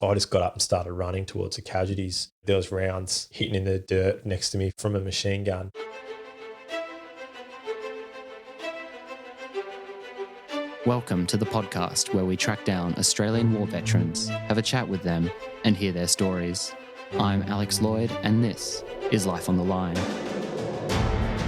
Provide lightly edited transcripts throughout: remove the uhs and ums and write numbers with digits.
I just got up and started running towards the casualties. There was rounds hitting in the dirt next to me from a machine gun. Welcome to the podcast where we track down Australian war veterans, have a chat with them, and hear their stories. I'm Alex Lloyd, and this is Life on the Line.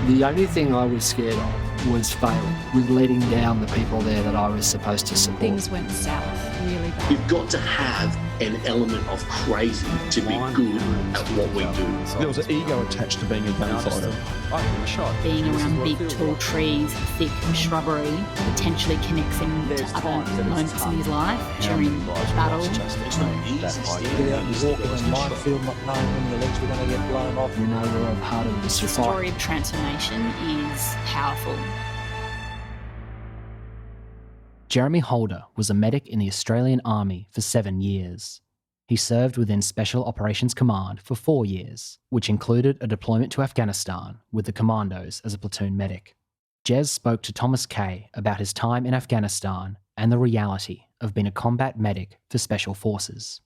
The only thing I was scared of was failing, was letting down the people there that I was supposed to support. Things went south really bad. You've got to have an element of crazy to be good at what we do. There was an ego attached to being a gunfighter. I've been shot. Being around big, tall trees, thick shrubbery, potentially connects him to other moments in his life during battle. It's not easy. Get out and walk in a minefield not knowing when your legs were going to get blown off. You know, we're a part of this The fight. story of transformation is powerful. Jeremy Holder was a medic in the Australian Army for 7 years. He served within Special Operations Command for 4 years, which included a deployment to Afghanistan with the commandos as a platoon medic. Jez spoke to Thomas Kaye about his time in Afghanistan and the reality of being a combat medic for Special Forces.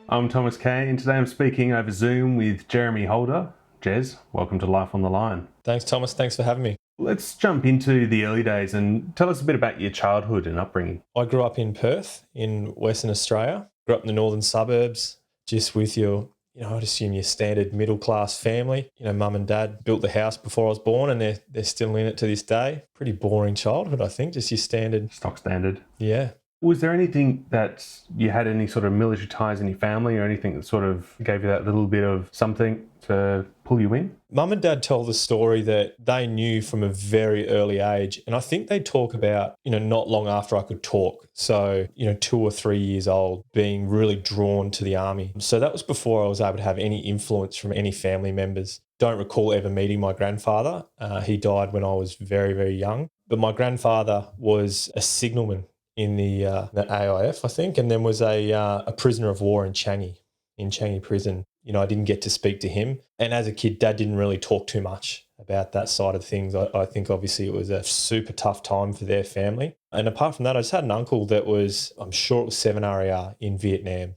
I'm Thomas Kaye, and today I'm speaking over Zoom with Jeremy Holder. Jez, welcome to Life on the Line. Thanks, Thomas. Thanks for having me. Let's jump into the early days and tell us a bit about your childhood and upbringing. I grew up in Perth in Western Australia. Grew up in the northern suburbs, just with your, I'd assume your standard middle-class family. Mum and dad built the house before I was born, and they're still in it to this day. Pretty boring childhood, I think, just your standard. Stock standard. Yeah. Was there anything that you had any sort of military ties in your family or anything that sort of gave you that little bit of something to pull you in? Mum and dad tell the story that they knew from a very early age. And I think they talk about, not long after I could talk. So, 2 or 3 years old, being really drawn to the army. So that was before I was able to have any influence from any family members. Don't recall ever meeting my grandfather. He died when I was very, very young. But my grandfather was a signalman in the AIF, I think, and then was a prisoner of war in Changi prison. I didn't get to speak to him. And as a kid, Dad didn't really talk too much about that side of things. I think obviously it was a super tough time for their family. And apart from that, I just had an uncle that was, I'm sure it was 7RAR in Vietnam.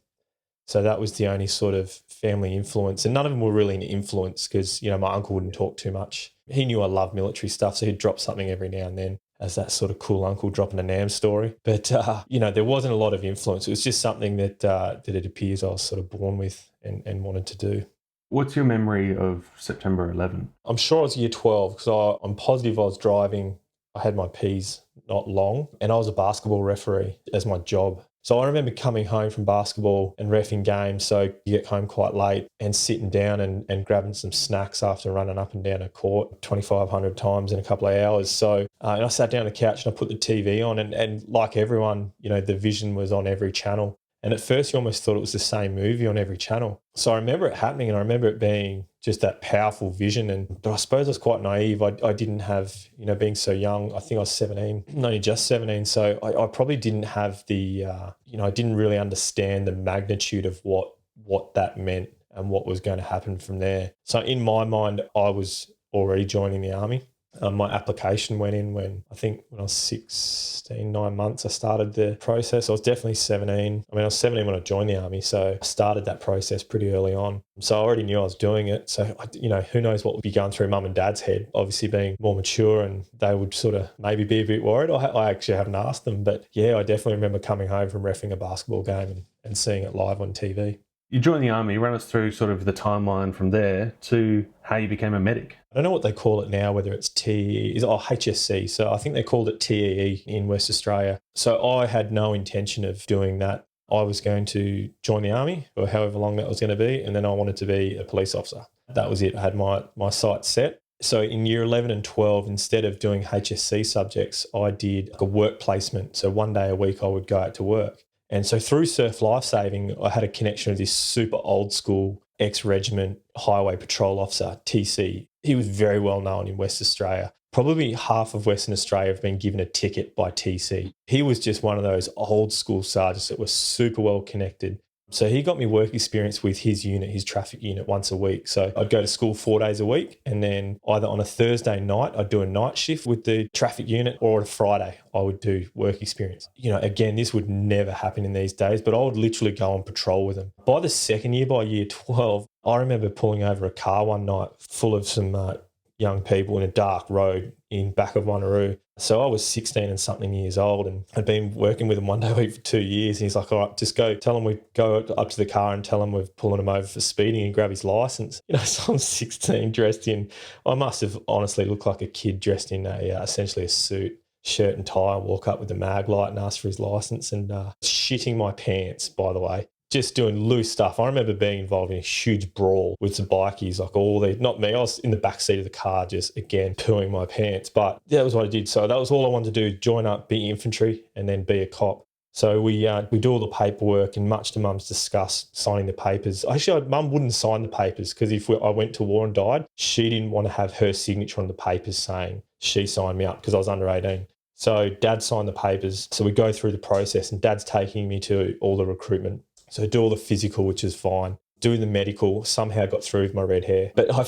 So that was the only sort of family influence. And none of them were really an influence because, my uncle wouldn't talk too much. He knew I loved military stuff, so he'd drop something every now and then as that sort of cool uncle dropping a Nam story. But, there wasn't a lot of influence. It was just something that it appears I was sort of born with and wanted to do. What's your memory of September 11? I'm sure it was year 12 because I'm positive I was driving. I had my Ps not long and I was a basketball referee as my job. So I remember coming home from basketball and reffing games. So you get home quite late and sitting down and grabbing some snacks after running up and down a court 2,500 times in a couple of hours. So and I sat down on the couch and I put the TV on and like everyone, the vision was on every channel. And at first you almost thought it was the same movie on every channel. So I remember it happening and I remember it being just that powerful vision. But I suppose I was quite naive. I didn't have, being so young, I think I was 17, only just 17. So I probably didn't have the, I didn't really understand the magnitude of what that meant and what was going to happen from there. So in my mind, I was already joining the army. My application went in when I was 16, 9 months, I started the process. I was definitely 17. I was 17 when I joined the army, so I started that process pretty early on. So I already knew I was doing it. So, who knows what would be going through mum and dad's head, obviously being more mature, and they would sort of maybe be a bit worried. I actually haven't asked them, but yeah, I definitely remember coming home from reffing a basketball game and seeing it live on TV. You joined the army. Run us through sort of the timeline from there to how you became a medic. I don't know what they call it now, whether it's HSC. So I think they called it TEE in West Australia. So I had no intention of doing that. I was going to join the army or however long that was going to be. And then I wanted to be a police officer. That was it. I had my sights set. So in year 11 and 12, instead of doing HSC subjects, I did a work placement. So one day a week I would go out to work. And so through Surf Lifesaving, I had a connection with this super old school ex-regiment highway patrol officer, TC. He was very well known in West Australia. Probably half of Western Australia have been given a ticket by TC. He was just one of those old school sergeants that was super well connected. So he got me work experience with his unit, his traffic unit, once a week. So I'd go to school 4 days a week, and then either on a Thursday night, I'd do a night shift with the traffic unit, or on a Friday, I would do work experience. You know, again, this would never happen in these days, but I would literally go on patrol with them. By the second year, by year 12, I remember pulling over a car one night full of some young people in a dark road in back of Wanneroo. So I was 16 and something years old, and I'd been working with him one day a week for 2 years. And he's like, all right, just go tell him we go up to the car and tell him we're pulling him over for speeding and grab his license. You know, so I'm 16 dressed in, I must have honestly looked like a kid dressed in essentially a suit, shirt and tie, and walk up with the mag light and ask for his license, and shitting my pants, by the way. Just doing loose stuff. I remember being involved in a huge brawl with some bikies, like not me, I was in the back seat of the car, just again, pooing my pants. But that was what I did. So that was all I wanted to do, join up, be infantry, and then be a cop. So we do all the paperwork, and much to Mum's disgust, signing the papers. Actually, Mum wouldn't sign the papers, because if I went to war and died, she didn't want to have her signature on the papers saying she signed me up, because I was under 18. So Dad signed the papers. So we go through the process, and Dad's taking me to all the recruitment. So do all the physical, which is fine. Do the medical, somehow got through with my red hair. But I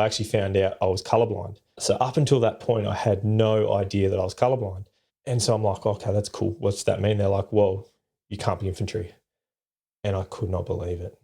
actually found out I was colourblind. So up until that point, I had no idea that I was colourblind. And so I'm like, okay, that's cool. What's that mean? They're like, well, you can't be infantry. And I could not believe it.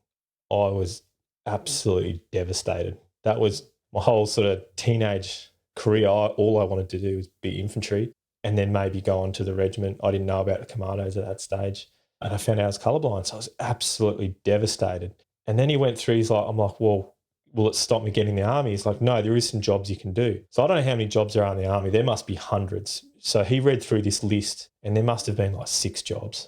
I was absolutely devastated. That was my whole sort of teenage career. All I wanted to do was be infantry and then maybe go on to the regiment. I didn't know about the commandos at that stage. And I found out I was colourblind, so I was absolutely devastated. And then he went through, I'm like, well, will it stop me getting the army? He's like, no, there is some jobs you can do. So I don't know how many jobs there are in the army. There must be hundreds. So he read through this list, and there must have been like 6 jobs.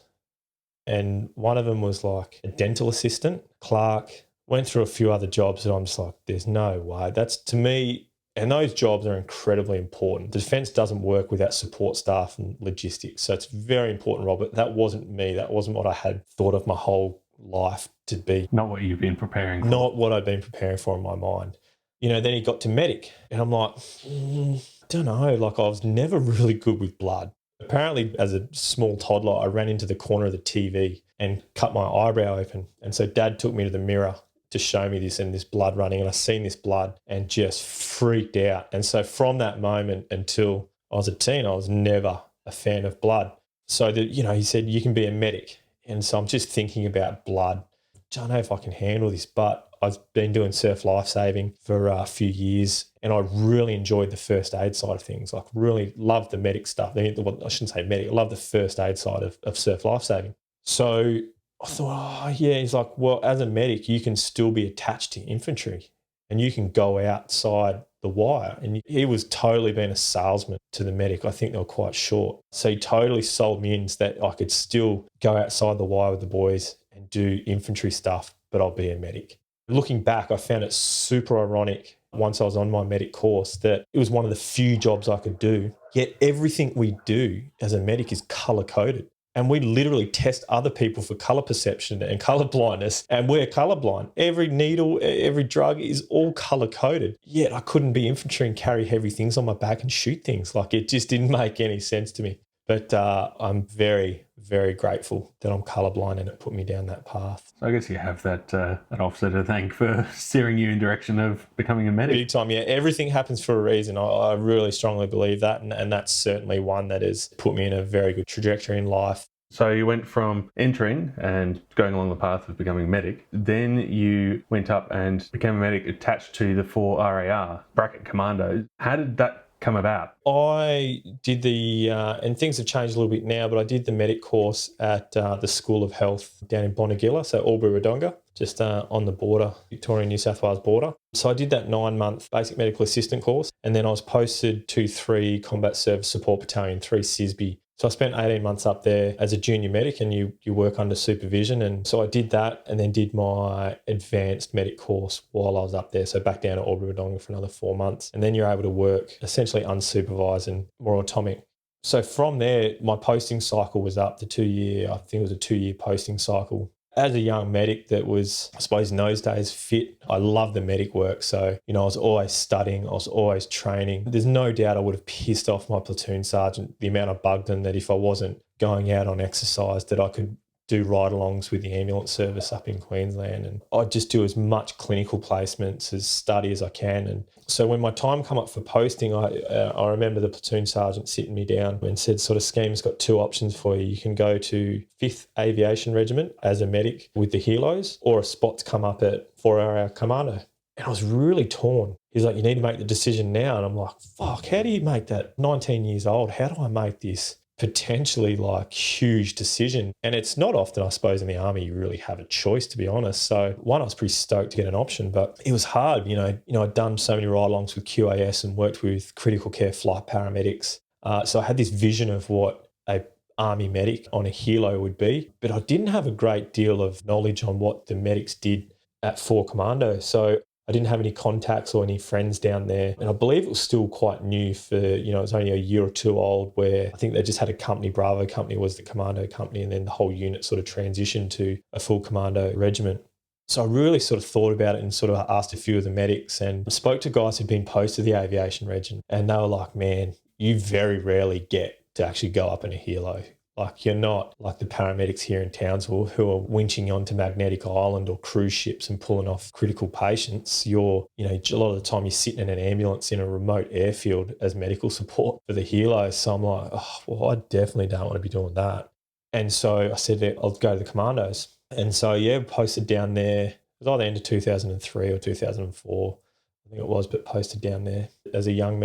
And one of them was like a dental assistant, clerk, went through a few other jobs, and I'm just like, there's no way. That's, to me, and those jobs are incredibly important. The defence doesn't work without support staff and logistics. So it's very important, Robert. That wasn't me. That wasn't what I had thought of my whole life to be. Not what you've been preparing for. Not what I'd been preparing for in my mind. You know, then he got to medic, and I'm like, I don't know. Like, I was never really good with blood. Apparently, as a small toddler, I ran into the corner of the TV and cut my eyebrow open. And so Dad took me to the mirror to show me this, and this blood running, and I seen this blood and just freaked out. And so from that moment until I was a teen, I was never a fan of blood. So that, you know, he said, you can be a medic. And so I'm just thinking about blood. I don't know if I can handle this, but I've been doing surf lifesaving for a few years, and I really enjoyed the first aid side of things. Like, really loved the medic stuff. I shouldn't say medic, I love the first aid side of surf lifesaving. So I thought, oh, yeah. He's like, well, as a medic, you can still be attached to infantry and you can go outside the wire. And he was totally being a salesman to the medic. I think they were quite short. So he totally sold me in that I could still go outside the wire with the boys and do infantry stuff, but I'll be a medic. Looking back, I found it super ironic once I was on my medic course that it was one of the few jobs I could do. Yet everything we do as a medic is colour-coded. And we literally test other people for colour perception and colour blindness, and we're colourblind. Every needle, every drug is all colour-coded. Yet I couldn't be infantry and carry heavy things on my back and shoot things. Like, it just didn't make any sense to me. But I'm very, very grateful that I'm colourblind, and it put me down that path. So I guess you have that officer to thank for steering you in direction of becoming a medic. Big time, yeah. Everything happens for a reason. I really strongly believe that, and that's certainly one that has put me in a very good trajectory in life. So you went from entering and going along the path of becoming a medic, then you went up and became a medic attached to the 4 RAR, bracket commando. How did that come about? I did and things have changed a little bit now, but I did the medic course at the School of Health down in Bonegilla, so Albury-Wodonga, just on the border, Victoria-New South Wales border. So I did that 9-month basic medical assistant course, and then I was posted to 3 Combat Service Support Battalion, 3 CSB. So I spent 18 months up there as a junior medic, and you work under supervision. And so I did that, and then did my advanced medic course while I was up there. So back down at Albury-Wodonga for another 4 months. And then you're able to work essentially unsupervised and more autonomic. So from there, my posting cycle was up to 2 year. I think it was a 2 year posting cycle. As a young medic that was, I suppose in those days, fit, I loved the medic work. So, you know, I was always studying, I was always training. There's no doubt I would have pissed off my platoon sergeant, the amount I bugged him that if I wasn't going out on exercise, that I could do ride-alongs with the ambulance service up in Queensland, and I'd just do as much clinical placements as study as I can. And so when my time come up for posting, I remember the platoon sergeant sitting me down and said, sort of, Scheme's got two options for you. You can go to 5th Aviation Regiment as a medic with the helos, or a spot's come up at 4-hour Commando. And I was really torn. He's like, you need to make the decision now. And I'm like, fuck, how do you make that? 19 years old, how do I make this potentially like huge decision? And it's not often, I suppose, in the army you really have a choice, to be honest. So one, I was pretty stoked to get an option, but it was hard. I'd done so many ride-alongs with QAS and worked with critical care flight paramedics. So I had this vision of what a army medic on a helo would be, but I didn't have a great deal of knowledge on what the medics did at 4 Commando. So I didn't have any contacts or any friends down there. And I believe it was still quite new for, it was only a year or two old, where I think they just had a company, Bravo company was the commando company, and then the whole unit sort of transitioned to a full commando regiment. So I really sort of thought about it and sort of asked a few of the medics and spoke to guys who'd been posted to the aviation regiment. And they were like, man, you very rarely get to actually go up in a helo. Like, you're not like the paramedics here in Townsville who are winching onto Magnetic Island or cruise ships and pulling off critical patients. You're, a lot of the time you're sitting in an ambulance in a remote airfield as medical support for the helos. So I'm like, oh, well, I definitely don't want to be doing that. And so I said, I'll go to the commandos. And so, posted down there. It was either end of 2003 or 2004, I think it was, but posted down there as a young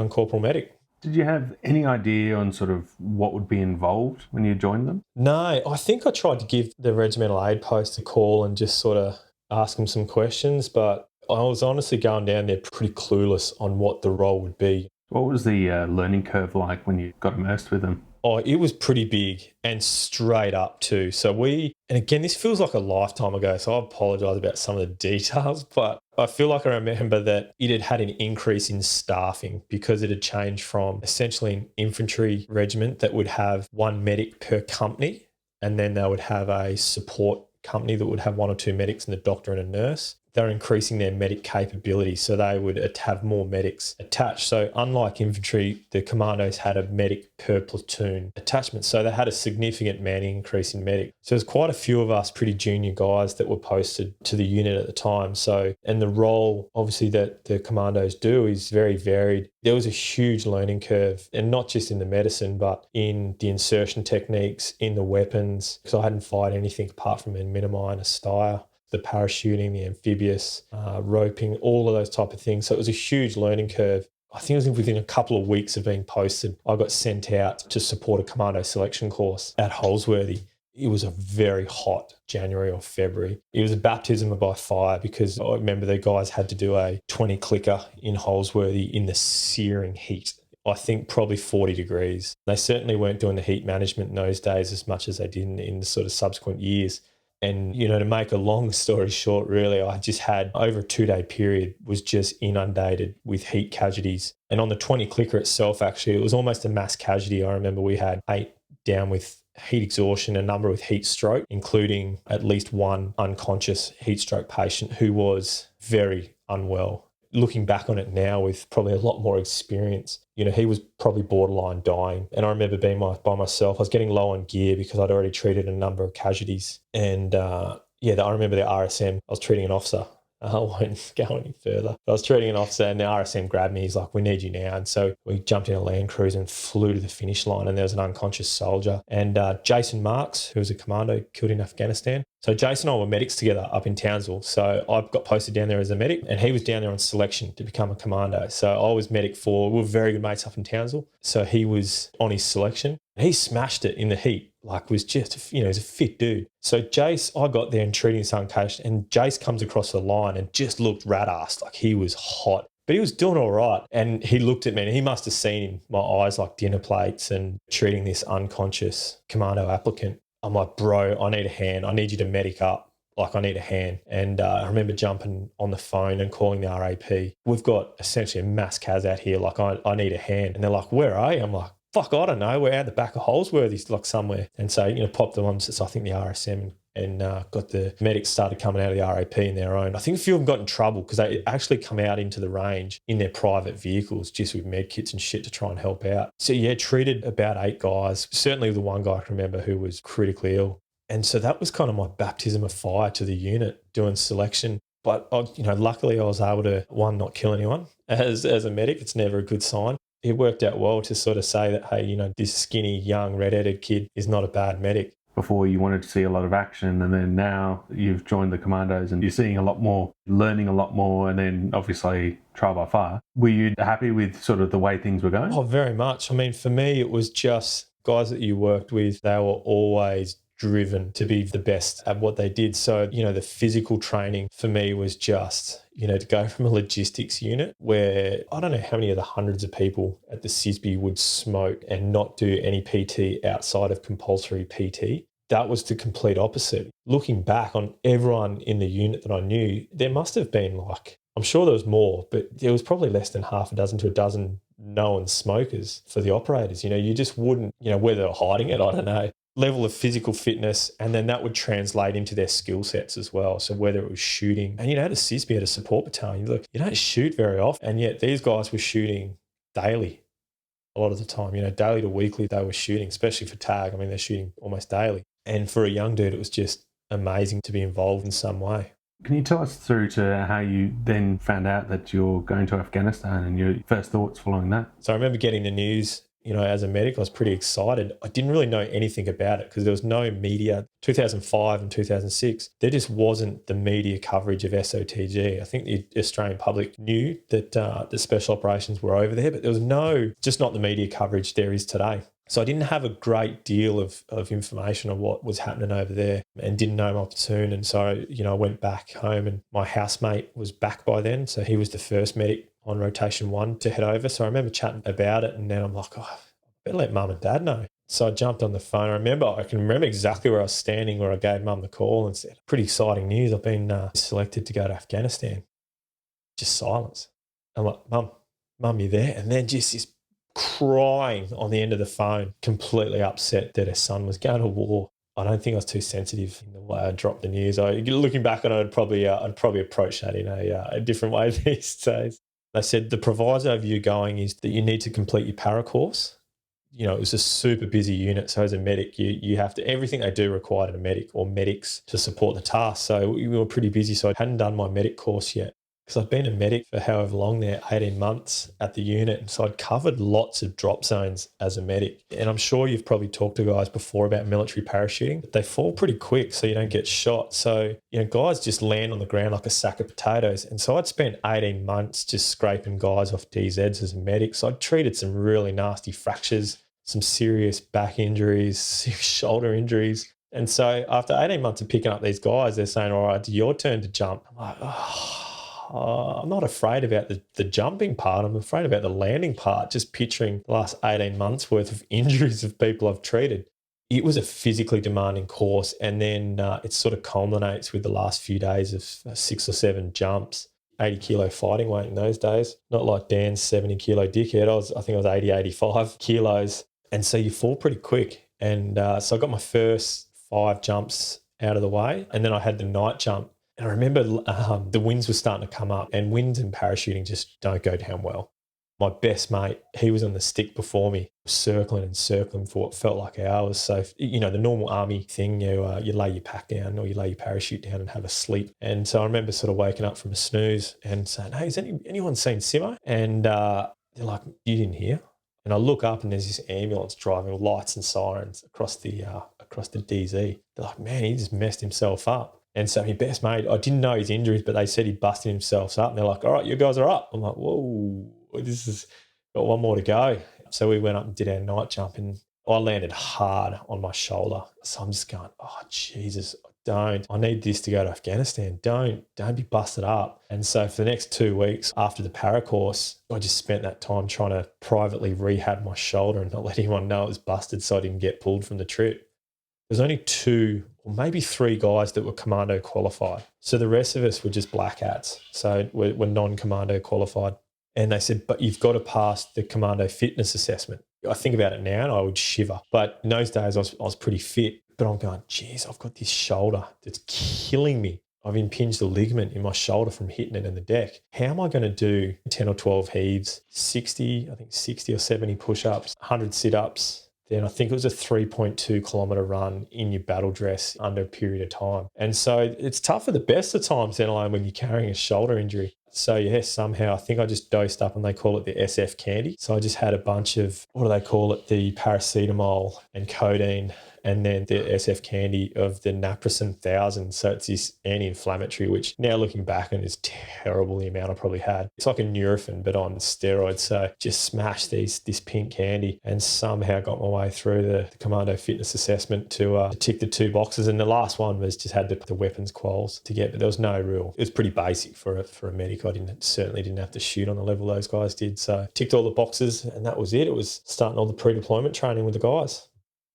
corporal medic. Did you have any idea on sort of what would be involved when you joined them? No, I think I tried to give the regimental aid post a call and just sort of ask them some questions, but I was honestly going down there pretty clueless on what the role would be. What was the learning curve like when you got immersed with them? Oh, it was pretty big and straight up too. So and again, this feels like a lifetime ago, so I apologise about some of the details, but I feel like I remember that it had an increase in staffing because it had changed from essentially an infantry regiment that would have one medic per company, and then they would have a support company that would have one or two medics and a doctor and a nurse. They're increasing their medic capability, so they would have more medics attached. So unlike infantry, the commandos had a medic per platoon attachment. So they had a significant manning increase in medic. So there's quite a few of us pretty junior guys that were posted to the unit at the time. So, and the role obviously that the commandos do is very varied. There was a huge learning curve, and not just in the medicine, but in the insertion techniques, in the weapons, because I hadn't fired anything apart from a minimine, a stire, the parachuting, the amphibious, roping, all of those type of things. So it was a huge learning curve. I think it was within a couple of weeks of being posted, I got sent out to support a commando selection course at Holsworthy. It was a very hot January or February. It was a baptism by fire because I remember the guys had to do a 20 clicker in Holsworthy in the searing heat. I think probably 40 degrees. They certainly weren't doing the heat management in those days as much as they did in the sort of subsequent years. And, to make a long story short, really, I just had over a 2-day period was just inundated with heat casualties. And on the 20 clicker itself, actually, it was almost a mass casualty. I remember we had 8 down with heat exhaustion, a number with heat stroke, including at least one unconscious heat stroke patient who was very unwell. Looking back on it now with probably a lot more experience, he was probably borderline dying. And I remember being by myself. I was getting low on gear because I'd already treated a number of casualties. And I remember the RSM, I was treating an officer. I won't go any further. I was treating an officer and the RSM grabbed me. He's like, we need you now. And so we jumped in a Land Cruiser and flew to the finish line, and there was an unconscious soldier. And Jason Marks, who was a commando, killed in Afghanistan. So Jason and I were medics together up in Townsville. So I got posted down there as a medic, and he was down there on selection to become a commando. So I was medic we were very good mates up in Townsville. So he was on his selection. He smashed it in the heat. Was just, he's a fit dude. So Jace, I got there and treating this unconscious, and Jace comes across the line and just looked rat-assed, like he was hot. But he was doing all right. And he looked at me and he must have seen my eyes like dinner plates and treating this unconscious commando applicant. I'm like, bro, I need a hand. I need you to medic up. I need a hand. And I remember jumping on the phone and calling the RAP. We've got essentially a mass cas out here. I need a hand. And they're like, where are you? I'm like, fuck, I don't know. We're out the back of Holsworthy, somewhere. And so, popped them on, I think the RSM, and got the medics started coming out of the RAP in their own. I think a few of them got in trouble because they actually come out into the range in their private vehicles just with med kits and shit to try and help out. So, treated about 8 guys. Certainly the one guy I can remember who was critically ill. And so that was kind of my baptism of fire to the unit, doing selection. But, luckily I was able to, one, not kill anyone. As a medic, it's never a good sign. It worked out well to sort of say that, hey, this skinny, young, red-headed kid is not a bad medic. Before you wanted to see a lot of action, and then now you've joined the commandos and you're seeing a lot more, learning a lot more, and then obviously trial by fire. Were you happy with sort of the way things were going? Oh, very much. I mean, for me, it was just guys that you worked with, they were always driven to be the best at what they did. So, the physical training for me was just, to go from a logistics unit where I don't know how many of the hundreds of people at the CISB would smoke and not do any PT outside of compulsory PT. That was the complete opposite. Looking back on everyone in the unit that I knew, there must have been I'm sure there was more, but there was probably less than half a dozen to a dozen known smokers for the operators. You just wouldn't, whether they're hiding it, I don't know. Level of physical fitness, and then that would translate into their skill sets as well. So whether it was shooting, and at a CISB, at a support battalion, look, you don't shoot very often, and yet these guys were shooting daily a lot of the time. Daily to weekly they were shooting, especially for tag. I mean, they're shooting almost daily. And for a young dude, it was just amazing to be involved in some way. Can you tell us through to how you then found out that you're going to Afghanistan and your first thoughts following that? So I remember getting the news. As a medic, I was pretty excited. I didn't really know anything about it because there was no media. 2005 and 2006, there just wasn't the media coverage of SOTG. I think the Australian public knew that the special operations were over there, but there was just not the media coverage there is today. So I didn't have a great deal of information on what was happening over there and didn't know my platoon. And so, I went back home and my housemate was back by then. So he was the first medic on rotation 1 to head over. So I remember chatting about it, and then I'm like, I better let mum and dad know. So I jumped on the phone. I can remember exactly where I was standing, where I gave mum the call and said, pretty exciting news. I've been selected to go to Afghanistan. Just silence. I'm like, mum, you there? And then just this crying on the end of the phone, completely upset that her son was going to war. I don't think I was too sensitive in the way I dropped the news. Looking back on it, I'd probably approach that in a different way these days. They said the proviso of you going is that you need to complete your para course. It was a super busy unit. So as a medic, you have to, everything they do required a medic or medics to support the task. So we were pretty busy. So I hadn't done my medic course yet. Because I'd been a medic for however long there, 18 months at the unit. And so I'd covered lots of drop zones as a medic. And I'm sure you've probably talked to guys before about military parachuting. But they fall pretty quick so you don't get shot. So, guys just land on the ground like a sack of potatoes. And so I'd spent 18 months just scraping guys off DZs as a medic. So I'd treated some really nasty fractures, some serious back injuries, serious shoulder injuries. And so after 18 months of picking up these guys, they're saying, all right, it's your turn to jump. I'm like, I'm not afraid about the jumping part. I'm afraid about the landing part, just picturing the last 18 months worth of injuries of people I've treated. It was a physically demanding course. And then it sort of culminates with the last few days of 6 or 7 jumps, 80 kilo fighting weight in those days. Not like Dan's 70 kilo dickhead. I think I was 80, 85 kilos. And so you fall pretty quick. And so I got my first 5 jumps out of the way. And then I had the night jump. And I remember the winds were starting to come up, and winds and parachuting just don't go down well. My best mate, he was on the stick before me, circling and circling for what felt like hours. So, the normal army thing, you lay your pack down or you lay your parachute down and have a sleep. And so I remember sort of waking up from a snooze and saying, hey, has anyone seen Simo? And they're like, you didn't hear? And I look up and there's this ambulance driving with lights and sirens across the DZ. They're like, man, he just messed himself up. And so my best mate, I didn't know his injuries, but they said he busted himself up. And they're like, all right, you guys are up. I'm like, whoa, this has got one more to go. So we went up and did our night jump, and I landed hard on my shoulder. So I'm just going, oh, Jesus, I need this to go to Afghanistan. Don't be busted up. And so for the next 2 weeks after the para course, I just spent that time trying to privately rehab my shoulder and not let anyone know it was busted so I didn't get pulled from the trip. There's only 2 or maybe 3 guys that were commando qualified. So the rest of us were just black hats. So we're non-commando qualified. And they said, but you've got to pass the commando fitness assessment. I think about it now and I would shiver. But in those days, I was pretty fit. But I'm going, geez, I've got this shoulder that's killing me. I've impinged the ligament in my shoulder from hitting it in the deck. How am I going to do 10 or 12 heaves, 60 or 70 push-ups, 100 sit-ups, then I think it was a 3.2 kilometre run in your battle dress under a period of time. And so it's tough at the best of times, then alone when you're carrying a shoulder injury. So yeah, somehow I think I just dosed up, and they call it the SF candy. So I just had a bunch of, what do they call it? The paracetamol and codeine, and then the SF candy of the naproxen 1000. So it's this anti-inflammatory, which now looking back on is terrible, the amount I probably had. It's like a Nurofen, but on steroids. So just smashed this pink candy and somehow got my way through the commando fitness assessment to tick the 2 boxes. And the last one was just had the weapons quals to get, but there was no real, it was pretty basic for a medic. I certainly didn't have to shoot on the level those guys did. So ticked all the boxes, and that was it. It was starting all the pre-deployment training with the guys.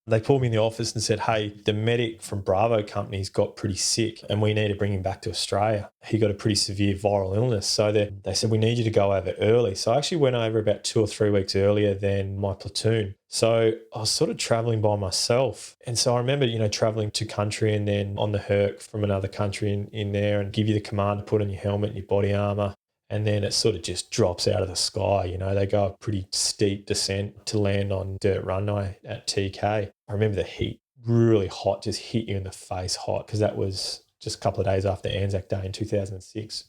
They pulled me in the office and said, hey, the medic from Bravo company's got pretty sick and we need to bring him back to Australia. He got a pretty severe viral illness. So they said, we need you to go over early. So I actually went over about 2 or 3 weeks earlier than my platoon. So I was sort of traveling by myself. And so I remember, traveling to country and then on the Herc from another country in there, and give you the command to put on your helmet and your body armour. And then it sort of just drops out of the sky. They go a pretty steep descent to land on dirt runway at TK. I remember the heat, really hot, just hit you in the face hot, because that was just a couple of days after Anzac Day in 2006.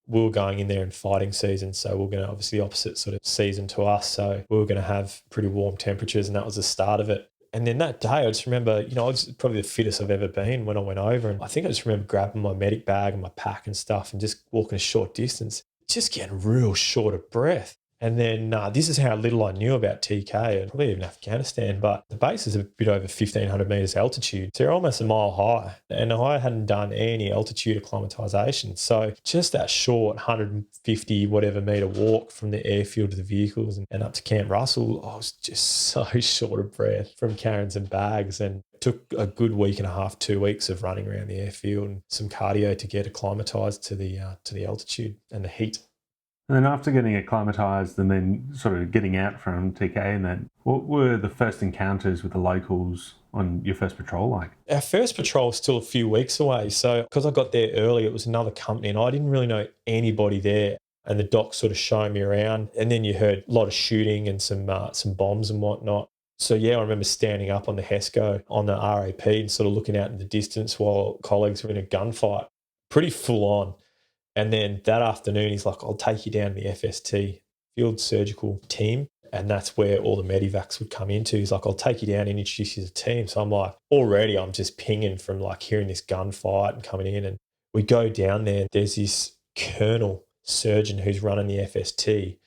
We were going in there in fighting season, so we were going to, obviously the opposite sort of season to us, so we were going to have pretty warm temperatures, and that was the start of it. And then that day, I just remember, I was probably the fittest I've ever been when I went over, and I think I just remember grabbing my medic bag and my pack and stuff and just walking a short distance, just getting real short of breath. And then this is how little I knew about TK and probably even Afghanistan, but the base is a bit over 1,500 metres altitude. So you're almost a mile high. And I hadn't done any altitude acclimatisation. So just that short 150 whatever metre walk from the airfield to the vehicles and up to Camp Russell, I was just so short of breath from carrying some bags, and took a good week and a half, 2 weeks of running around the airfield and some cardio to get acclimatised to the altitude and the heat. And then after getting acclimatised and then sort of getting out from TK and that, what were the first encounters with the locals on your first patrol like? Our first patrol was still a few weeks away. So because I got there early, it was another company and I didn't really know anybody there. And the doc sort of showing me around. And then you heard a lot of shooting and some bombs and whatnot. So yeah, I remember standing up on the HESCO on the RAP and sort of looking out in the distance while colleagues were in a gunfight. Pretty full on. And then that afternoon, he's like, I'll take you down to the FST, Field Surgical Team. And that's where all the medivacs would come into. He's like, I'll take you down and introduce you to the team. So I'm like, already I'm just pinging from like hearing this gunfight and coming in. And we go down there. There's this colonel surgeon who's running the FST.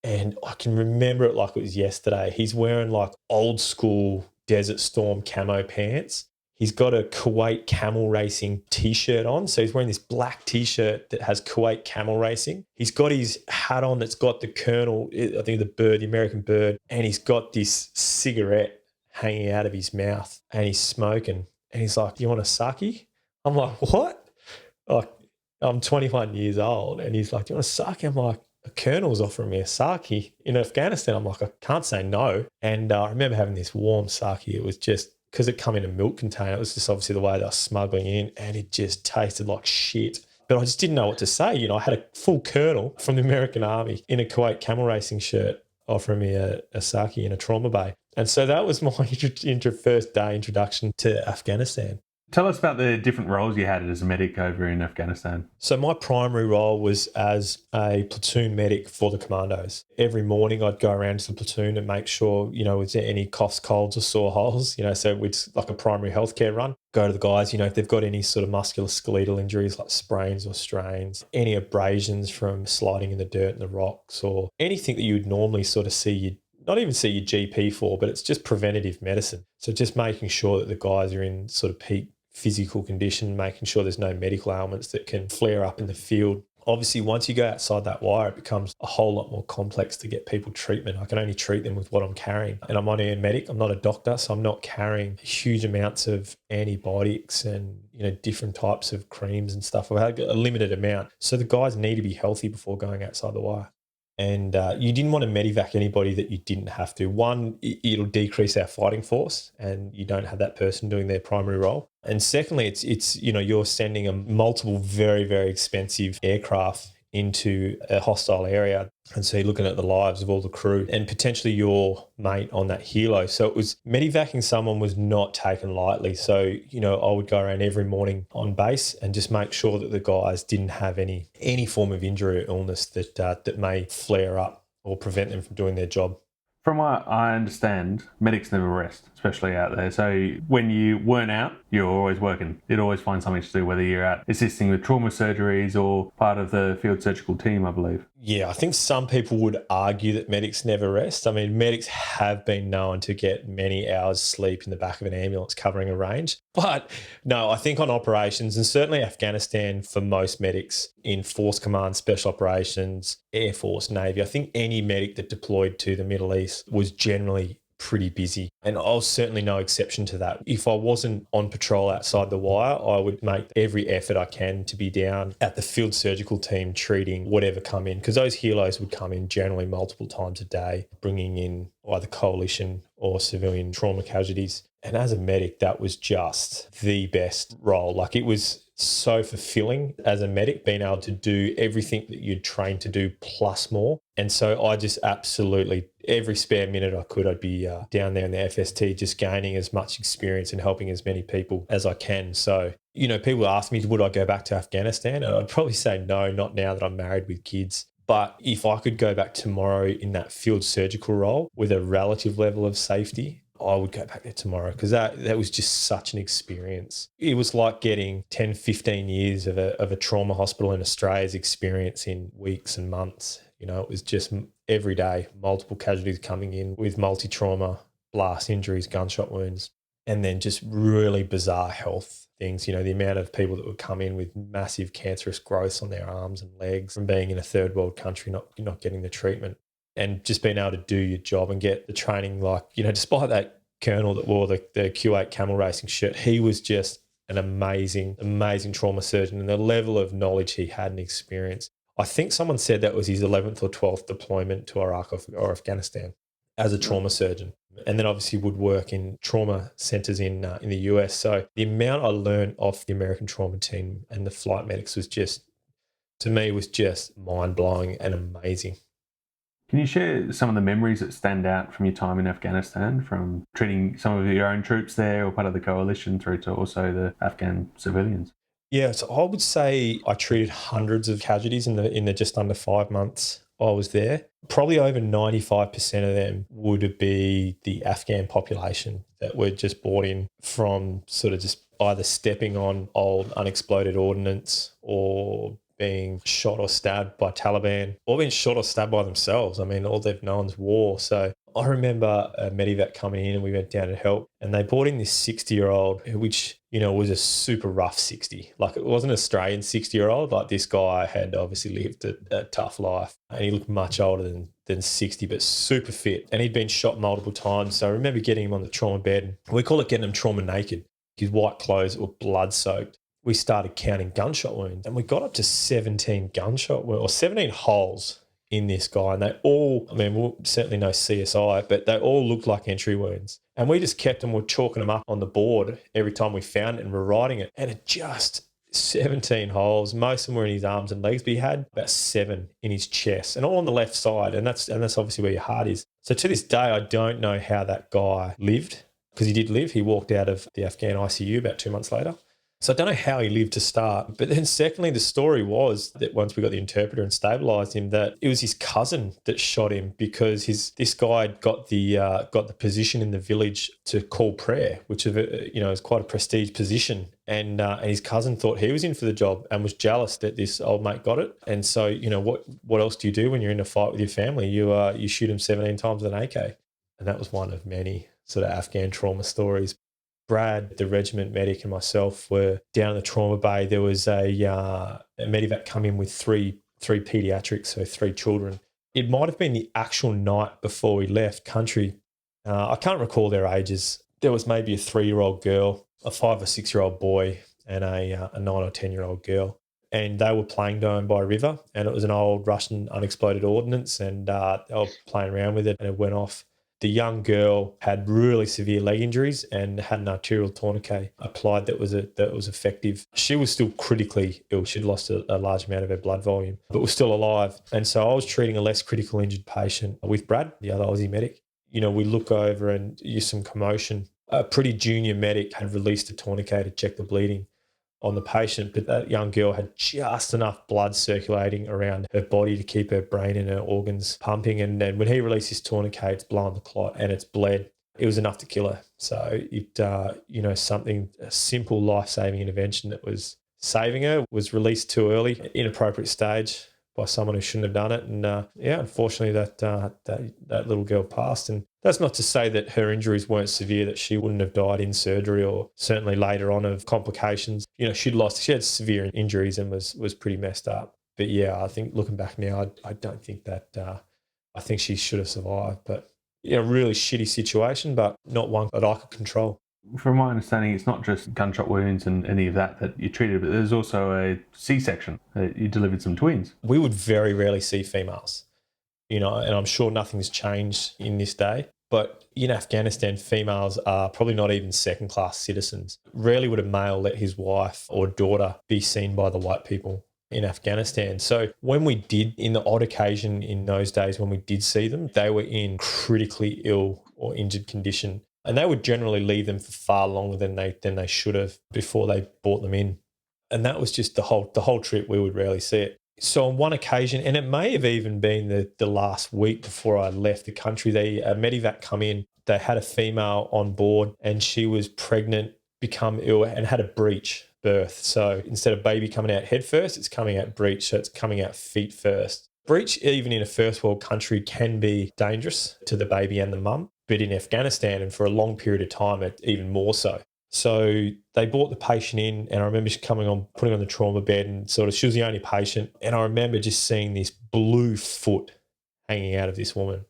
And I can remember it like it was yesterday. He's wearing like old school Desert Storm camo pants. He's got a Kuwait Camel Racing T-shirt on. So he's wearing this black T-shirt that has Kuwait Camel Racing. He's got his hat on that's got the colonel, I think the bird, the American bird, and he's got this cigarette hanging out of his mouth and he's smoking. And he's like, do you want a sake? I'm like, what? Like, I'm 21 years old. And he's like, do you want a sake? I'm like, a colonel's offering me a sake in Afghanistan. I'm like, I can't say no. And I remember having this warm sake. It was just, because it come in a milk container, it was just obviously the way they were smuggling in, and it just tasted like shit. But I just didn't know what to say. I had a full colonel from the American Army in a Kuwait Camel Racing shirt offering me a sake in a trauma bay. And so that was my first day introduction to Afghanistan. Tell us about the different roles you had as a medic over in Afghanistan. So my primary role was as a platoon medic for the commandos. Every morning I'd go around to the platoon and make sure, was there any coughs, colds or sore holes, so it's like a primary healthcare run. Go to the guys, if they've got any sort of musculoskeletal injuries like sprains or strains, any abrasions from sliding in the dirt and the rocks, or anything that you would normally sort of see not even see your GP for, but it's just preventative medicine. So just making sure that the guys are in sort of peak physical condition, making sure there's no medical ailments that can flare up in the field. Obviously, once you go outside that wire, it becomes a whole lot more complex to get people treatment. I can only treat them with what I'm carrying. And I'm only a medic. I'm not a doctor, so I'm not carrying huge amounts of antibiotics and, different types of creams and stuff. I've had a limited amount. So the guys need to be healthy before going outside the wire. And you didn't want to medivac anybody that you didn't have to. One, it'll decrease our fighting force and you don't have that person doing their primary role. And secondly, it's you're sending a multiple very, very expensive aircraft into a hostile area. And so you're looking at the lives of all the crew and potentially your mate on that helo. So it was medevacing someone was not taken lightly. So, I would go around every morning on base and just make sure that the guys didn't have any form of injury or illness that may flare up or prevent them from doing their job. From what I understand, medics never rest, especially out there. So when you weren't out, you're always working. You'd always find something to do, whether you're out assisting with trauma surgeries or part of the field surgical team, I believe. Yeah, I think some people would argue that medics never rest. I mean, medics have been known to get many hours sleep in the back of an ambulance covering a range. But no, I think on operations, and certainly Afghanistan for most medics in Force Command, Special Operations, Air Force, Navy, I think any medic that deployed to the Middle East was generally pretty busy. And I was certainly no exception to that. If I wasn't on patrol outside the wire, I would make every effort I can to be down at the field surgical team treating whatever come in, because those helos would come in generally multiple times a day, bringing in either coalition or civilian trauma casualties. And as a medic, that was just the best role. Like, it was so fulfilling as a medic, being able to do everything that you'd trained to do plus more. And so I just absolutely, every spare minute I could, I'd be down there in the FST, just gaining as much experience and helping as many people as I can. So, people ask me, would I go back to Afghanistan? And I'd probably say no, not now that I'm married with kids. But if I could go back tomorrow in that field surgical role with a relative level of safety, I would go back there tomorrow, because that was just such an experience. It was like getting 10, 15 years of a trauma hospital in Australia's experience in weeks and months. It was just every day, multiple casualties coming in with multi-trauma, blast injuries, gunshot wounds, and then just really bizarre health things. The amount of people that would come in with massive cancerous growths on their arms and legs from being in a third world country, not getting the treatment. And just being able to do your job and get the training, despite that colonel that wore the Q8 camel racing shirt, he was just an amazing, amazing trauma surgeon, and the level of knowledge he had and experience. I think someone said that was his 11th or 12th deployment to Iraq or Afghanistan as a trauma surgeon. And then obviously would work in trauma centres in the US. So the amount I learned off the American trauma team and the flight medics was just mind-blowing and amazing. Can you share some of the memories that stand out from your time in Afghanistan, from treating some of your own troops there or part of the coalition through to also the Afghan civilians? Yeah, so I would say I treated hundreds of casualties in the just under 5 months I was there. Probably over 95% of them would be the Afghan population that were just brought in from sort of just either stepping on old unexploded ordnance or being shot or stabbed by Taliban, or being shot or stabbed by themselves. I mean, all they've known is war. So I remember a medevac coming in and we went down to help, and they brought in this 60-year-old, which, was a super rough 60. Like, it wasn't an Australian 60-year-old. Like, this guy had obviously lived a tough life, and he looked much older than 60, but super fit. And he'd been shot multiple times. So I remember getting him on the trauma bed. We call it getting him trauma naked. His white clothes were blood soaked. We started counting gunshot wounds, and we got up to 17 gunshot wounds, or 17 holes in this guy. And they all, we'll certainly no CSI, but they all looked like entry wounds. And we just kept them, we're chalking them up on the board every time we found it, and we're writing it. And it just 17 holes. Most of them were in his arms and legs, but he had about 7 in his chest, and all on the left side. And that's obviously where your heart is. So to this day, I don't know how that guy lived, because he did live. He walked out of the Afghan ICU about 2 months later. So I don't know how he lived to start. But then secondly, the story was that once we got the interpreter and stabilised him, that it was his cousin that shot him, because this guy had got the position in the village to call prayer, which is quite a prestige position. And his cousin thought he was in for the job and was jealous that this old mate got it. And so, what else do you do when you're in a fight with your family? You shoot him 17 times with an AK. And that was one of many sort of Afghan trauma stories. Brad, the regiment medic, and myself were down in the trauma bay. There was a medevac come in with three paediatrics, so 3 children. It might have been the actual night before we left country. I can't recall their ages. There was maybe a 3-year-old girl, a 5 or 6-year-old boy, and a 9 or 10-year-old girl. And they were playing down by a river, and it was an old Russian unexploded ordnance, and they were playing around with it, and it went off. The young girl had really severe leg injuries and had an arterial tourniquet applied that was effective. She was still critically ill. She'd lost a large amount of her blood volume, but was still alive. And so I was treating a less critical injured patient with Brad, the other Aussie medic. We look over and use some commotion. A pretty junior medic had released a tourniquet to check the bleeding on the patient, but that young girl had just enough blood circulating around her body to keep her brain and her organs pumping. And then when he released his tourniquet, it's blown the clot and it's bled. It was enough to kill her. So it, a simple life-saving intervention that was saving her was released too early, inappropriate stage by someone who shouldn't have done it. And unfortunately that little girl passed. And that's not to say that her injuries weren't severe, that she wouldn't have died in surgery or certainly later on of complications. She had severe injuries and was pretty messed up. But yeah, I think looking back now, I don't think that, I think she should have survived. But really shitty situation, but not one that I could control. From my understanding, it's not just gunshot wounds and any of that you treated, but there's also a C-section. You delivered some twins. We would very rarely see females, and I'm sure nothing's changed in this day. But in Afghanistan, females are probably not even second-class citizens. Rarely would a male let his wife or daughter be seen by the white people in Afghanistan. So when we did, in the odd occasion in those days when we did see them, they were in critically ill or injured condition. And they would generally leave them for far longer than they should have before they brought them in. And that was just the whole trip. We would rarely see it. So on one occasion, and it may have even been the last week before I left the country, a medevac come in. They had a female on board and she was pregnant, become ill and had a breech birth. So instead of baby coming out head first, it's coming out breech. So it's coming out feet first. Breech, even in a first world country, can be dangerous to the baby and the mum. But in Afghanistan, and for a long period of time, it even more so. So they brought the patient in, and I remember she putting on the trauma bed, and she was the only patient. And I remember just seeing this blue foot hanging out of this woman.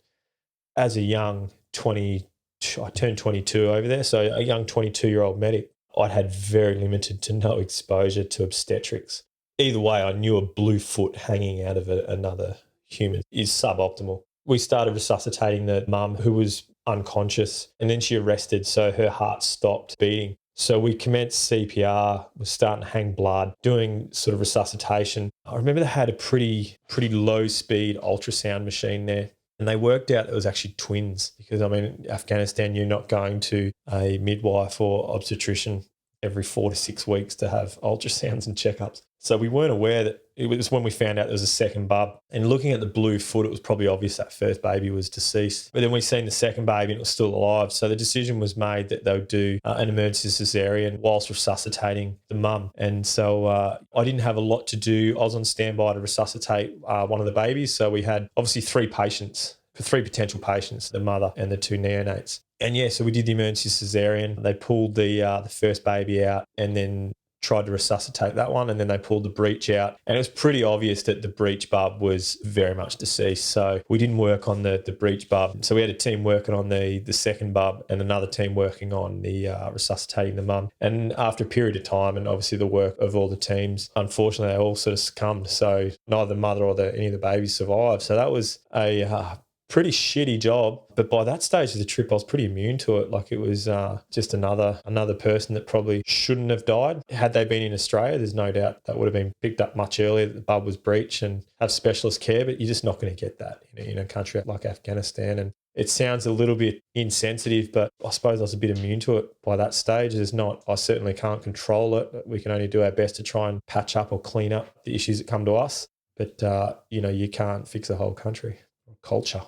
As a young I turned 22 over there, so a young 22-year-old medic, I'd had very limited to no exposure to obstetrics. Either way, I knew a blue foot hanging out of another human is suboptimal. We started resuscitating the mum, who was unconscious, and then she arrested, so her heart stopped beating. So we commenced CPR, was starting to hang blood, doing sort of resuscitation. I remember they had a pretty low speed ultrasound machine there, and they worked out it was actually twins, because Afghanistan, you're not going to a midwife or obstetrician every 4 to 6 weeks to have ultrasounds and checkups. So we weren't aware that it was when we found out there was a second bub. And looking at the blue foot, it was probably obvious that first baby was deceased. But then we seen the second baby and it was still alive. So the decision was made that they would do an emergency cesarean whilst resuscitating the mum. And so I didn't have a lot to do. I was on standby to resuscitate one of the babies. So we had obviously three potential patients, the mother and the two neonates. And yeah, so we did the emergency cesarean. They pulled the first baby out and then tried to resuscitate that one, and then they pulled the breech out. And it was pretty obvious that the breech bub was very much deceased. So we didn't work on the breech bub. So we had a team working on the second bub and another team working on the resuscitating the mum. And after a period of time, and obviously the work of all the teams, unfortunately they all sort of succumbed. So neither the mother or any of the babies survived. So that was a pretty shitty job. But by that stage of the trip, I was pretty immune to it. Like it was just another person that probably shouldn't have died. Had they been in Australia, there's no doubt that would have been picked up much earlier, that the bub was breech and have specialist care, but you're just not going to get that in a country like Afghanistan. And it sounds a little bit insensitive, but I suppose I was a bit immune to it by that stage. I certainly can't control it. We can only do our best to try and patch up or clean up the issues that come to us. But, you can't fix a whole country or culture.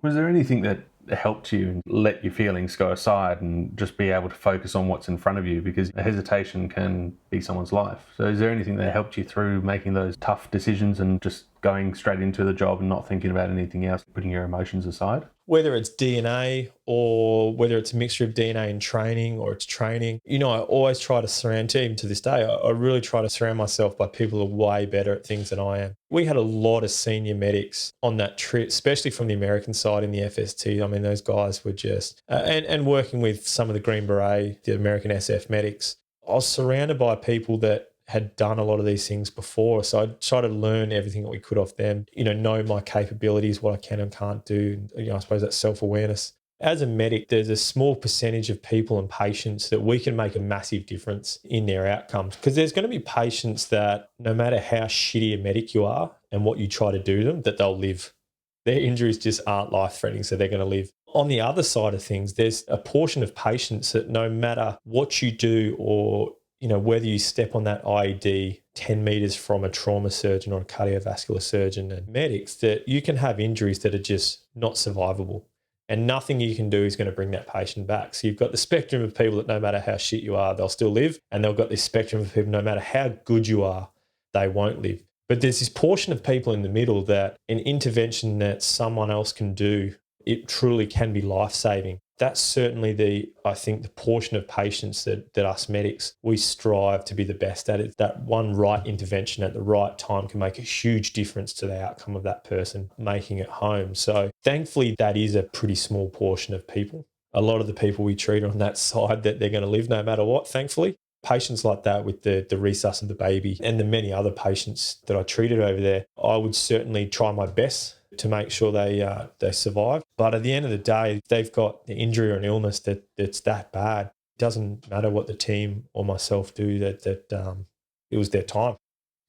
Was there anything that helped you and let your feelings go aside and just be able to focus on what's in front of you? Because a hesitation can be someone's life. So is there anything that helped you through making those tough decisions and just going straight into the job and not thinking about anything else, putting your emotions aside? Whether it's DNA or whether it's a mixture of DNA and training or it's training, I always try to surround, even to this day, I really try to surround myself by people who are way better at things than I am. We had a lot of senior medics on that trip, especially from the American side in the FST. Those guys were just, and working with some of the Green Beret, the American SF medics, I was surrounded by people that had done a lot of these things before. So I try to learn everything that we could off them, know my capabilities, what I can and can't do. I suppose that's self-awareness. As a medic, there's a small percentage of people and patients that we can make a massive difference in their outcomes, because there's going to be patients that no matter how shitty a medic you are and what you try to do to them, that they'll live. Their injuries just aren't life-threatening, so they're going to live. On the other side of things, there's a portion of patients that no matter what you do, or whether you step on that IED 10 metres from a trauma surgeon or a cardiovascular surgeon and medics, that you can have injuries that are just not survivable. And nothing you can do is going to bring that patient back. So you've got the spectrum of people that no matter how shit you are, they'll still live. And they've got this spectrum of people, no matter how good you are, they won't live. But there's this portion of people in the middle that an intervention that someone else can do, it truly can be life-saving. That's certainly I think the portion of patients that us medics, we strive to be the best at it. That one right intervention at the right time can make a huge difference to the outcome of that person making it home. So thankfully, that is a pretty small portion of people. A lot of the people we treat on that side, that they're going to live no matter what, thankfully. Patients like that with the resus of the baby and the many other patients that I treated over there, I would certainly try my best to make sure they survive. But at the end of the day, if they've got the injury or an illness that's that bad, it doesn't matter what the team or myself do, that it was their time.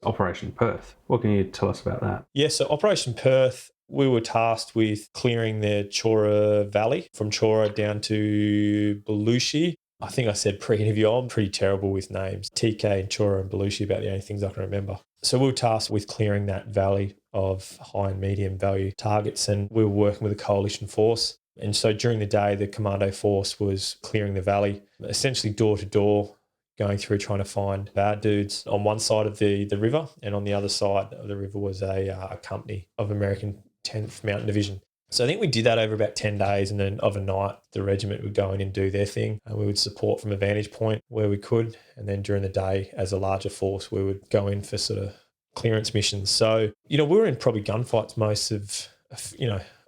Operation Perth. What can you tell us about that? Yeah, so Operation Perth, we were tasked with clearing the Chora Valley from Chora down to Belushi. I think I said pre-interview, I'm pretty terrible with names. TK and Chora and Belushi, about the only things I can remember. So we were tasked with clearing that valley of high and medium value targets, and we were working with a coalition force. And so during the day, the commando force was clearing the valley, essentially door to door, going through trying to find bad dudes on one side of the river, and on the other side of the river was a company of American 10th Mountain Division. So I think we did that over about 10 days, and then overnight the regiment would go in and do their thing. And we would support from a vantage point where we could. And then during the day, as a larger force, we would go in for sort of clearance missions. So, we were in probably gunfights most of,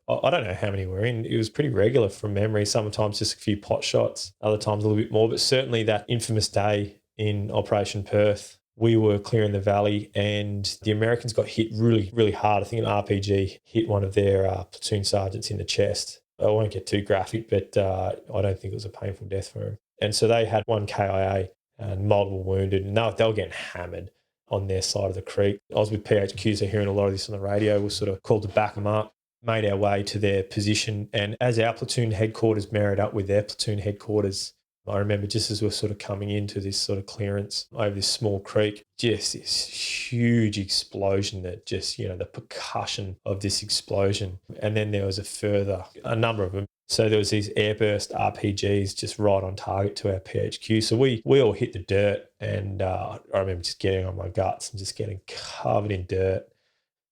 I don't know how many we're in. It was pretty regular from memory, sometimes just a few pot shots, other times a little bit more. But certainly that infamous day in Operation Perth, we were clearing the valley and the Americans got hit really, really hard. I think an RPG hit one of their platoon sergeants in the chest. I won't get too graphic, but I don't think it was a painful death for him. And so they had one KIA and multiple wounded, and they were getting hammered on their side of the creek. I was with PHQ, so hearing a lot of this on the radio, we sort of called to back them up, made our way to their position. And as our platoon headquarters married up with their platoon headquarters, I remember just as we were sort of coming into this sort of clearance over this small creek, just this huge explosion that just, the percussion of this explosion. And then there was a number of them. So there was these airburst RPGs just right on target to our PHQ. So we all hit the dirt, and I remember just getting on my guts and just getting covered in dirt,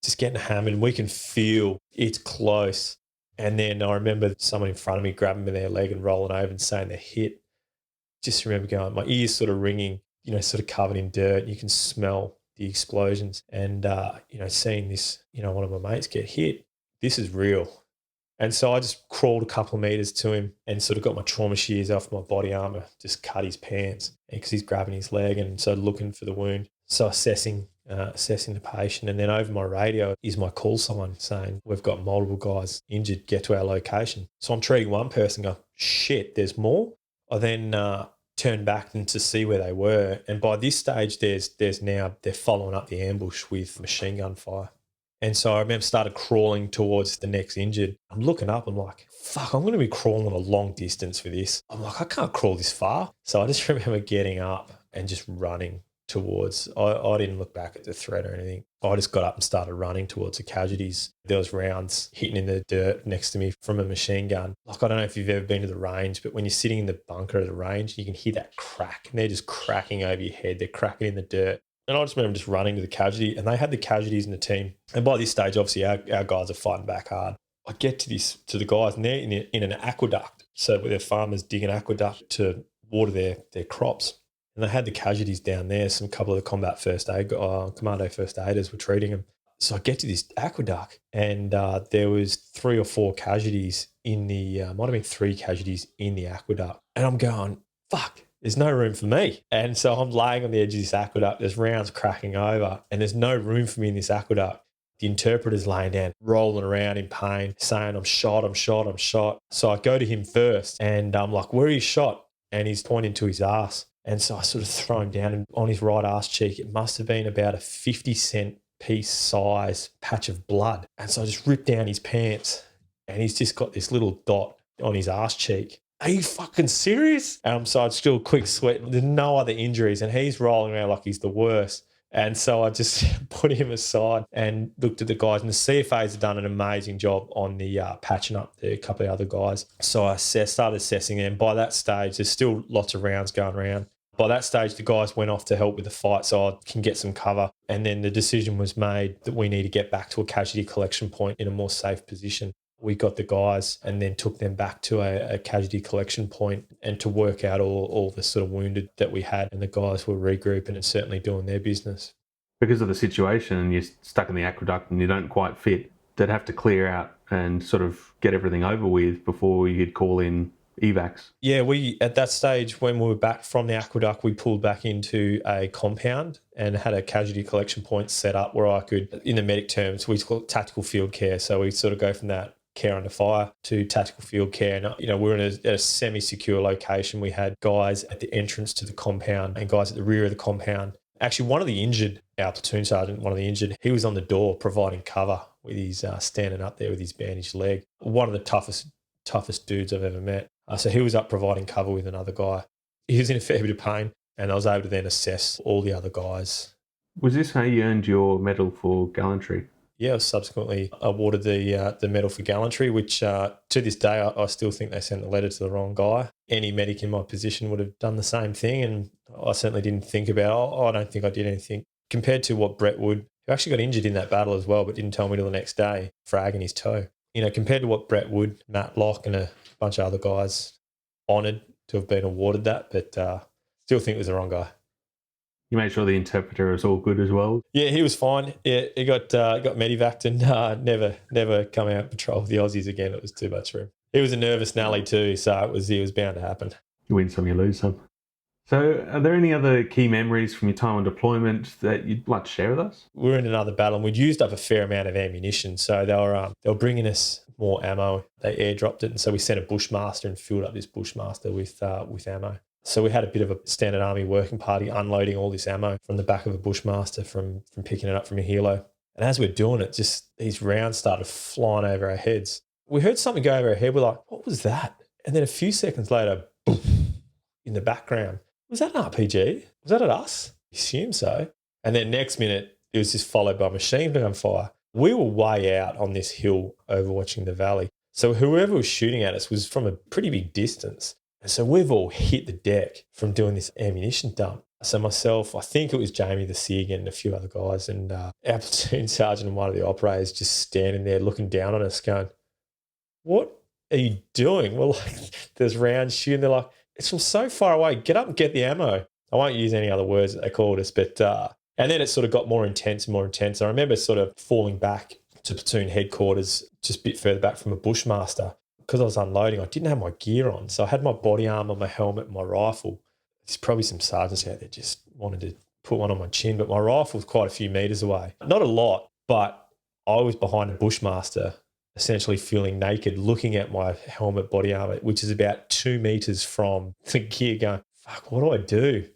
just getting hammered. And we can feel it's close. And then I remember someone in front of me grabbing me their leg and rolling over and saying they're hit. Just remember going, my ears sort of ringing, sort of covered in dirt. You can smell the explosions, and, seeing this, one of my mates get hit, this is real. And so I just crawled a couple of meters to him and sort of got my trauma shears off my body armor, just cut his pants because he's grabbing his leg, and so looking for the wound. So assessing the patient, and then over my radio is my call sign saying, we've got multiple guys injured, get to our location. So I'm treating one person, go, shit, there's more. I then turned back to see where they were. And by this stage, they're following up the ambush with machine gun fire. And so I remember started crawling towards the next injured. I'm looking up, I'm like, fuck, I'm going to be crawling a long distance for this. I'm like, I can't crawl this far. So I just remember getting up and just running towards, I didn't look back at the threat or anything. I just got up and started running towards the casualties. There was rounds hitting in the dirt next to me from a machine gun. Like, I don't know if you've ever been to the range, but when you're sitting in the bunker of the range, you can hear that crack, and they're just cracking over your head. They're cracking in the dirt. And I just remember just running to the casualty, and they had the casualties in the team. And by this stage, obviously, our guys are fighting back hard. I get to the guys, and they're in an aqueduct. So their farmers dig an aqueduct to water their crops. And they had the casualties down there. Some couple of the combat first aid, commando first aiders were treating them. So I get to this aqueduct, and there was 3 or 4 casualties in might have been 3 casualties in the aqueduct. And I'm going, fuck, there's no room for me. And so I'm laying on the edge of this aqueduct. There's rounds cracking over, and there's no room for me in this aqueduct. The interpreter's laying down, rolling around in pain, saying, I'm shot, I'm shot, I'm shot. So I go to him first and I'm like, where are you shot? And he's pointing to his ass. And so I sort of throw him down, and on his right ass cheek, it must have been about a 50-cent piece size patch of blood. And so I just ripped down his pants, and he's just got this little dot on his ass cheek. Are you fucking serious? So I just do a quick sweat. There's no other injuries, and he's rolling around like he's the worst. And so I just put him aside and looked at the guys, and the CFAs have done an amazing job on the patching up a couple of other guys. So I started assessing them. By that stage, there's still lots of rounds going around. By that stage, the guys went off to help with the fight so I can get some cover. And then the decision was made that we need to get back to a casualty collection point in a more safe position. We got the guys and then took them back to a casualty collection point and to work out all the sort of wounded that we had. And the guys were regrouping and certainly doing their business. Because of the situation and you're stuck in the aqueduct and you don't quite fit, they'd have to clear out and sort of get everything over with before you could call in evacs. Yeah, we at that stage when we were back from the aqueduct, we pulled back into a compound and had a casualty collection point set up where I could, in the medic terms, we call it tactical field care. So we sort of go from that care under fire to tactical field care. And, you know, we were in a semi-secure location. We had guys at the entrance to the compound and guys at the rear of the compound. Actually, one of the injured, our platoon sergeant, he was on the door providing cover with his standing up there with his bandaged leg. One of the toughest dudes I've ever met. So he was up providing cover with another guy. He was in a fair bit of pain, and I was able to then assess all the other guys. Was this how you earned your medal for gallantry? Yeah, I was subsequently awarded the Medal for Gallantry, which to this day I still think they sent the letter to the wrong guy. Any medic in my position would have done the same thing, and I certainly didn't think about, I don't think I did anything. Compared to what Brett Wood, who actually got injured in that battle as well, but didn't tell me till the next day, fragging his toe. You know, compared to what Brett Wood, Matt Locke and a bunch of other guys honoured to have been awarded that, but still think it was the wrong guy. You made sure the interpreter was all good as well? Yeah, he was fine. Yeah, he got medevaced and never come out and patrol with the Aussies again. It was too much for him. He was a nervous Nelly too, so it was bound to happen. You win some, you lose some. So are there any other key memories from your time on deployment that you'd like to share with us? We were in another battle and we'd used up a fair amount of ammunition. So they were bringing us more ammo. They airdropped it, and so we sent a Bushmaster and filled up this Bushmaster with ammo. So we had a bit of a standard army working party unloading all this ammo from the back of a Bushmaster from picking it up from a helo. And as we're doing it, just these rounds started flying over our heads. We heard something go over our head. We're like, what was that? And then a few seconds later, boom, in the background, was that an RPG? Was that at us? I assume so. And then next minute, it was just followed by machine gun fire. We were way out on this hill overwatching the valley. So whoever was shooting at us was from a pretty big distance. And so we've all hit the deck from doing this ammunition dump. So myself, I think it was Jamie the SIG and a few other guys, and our platoon sergeant and one of the operators just standing there looking down on us going, what are you doing? Well, like, there's rounds shooting. They're like, it's from so far away. Get up and get the ammo. I won't use any other words that they called us, but and then it sort of got more intense and more intense. I remember sort of falling back to platoon headquarters just a bit further back from a Bushmaster. Because I was unloading, I didn't have my gear on. So I had my body armor, my helmet, and my rifle. There's probably some sergeants out there just wanted to put one on my chin, but my rifle was quite a few metres away. Not a lot, but I was behind a Bushmaster, essentially feeling naked, looking at my helmet, body armor, which is about 2 metres from the gear, going, fuck, what do I do?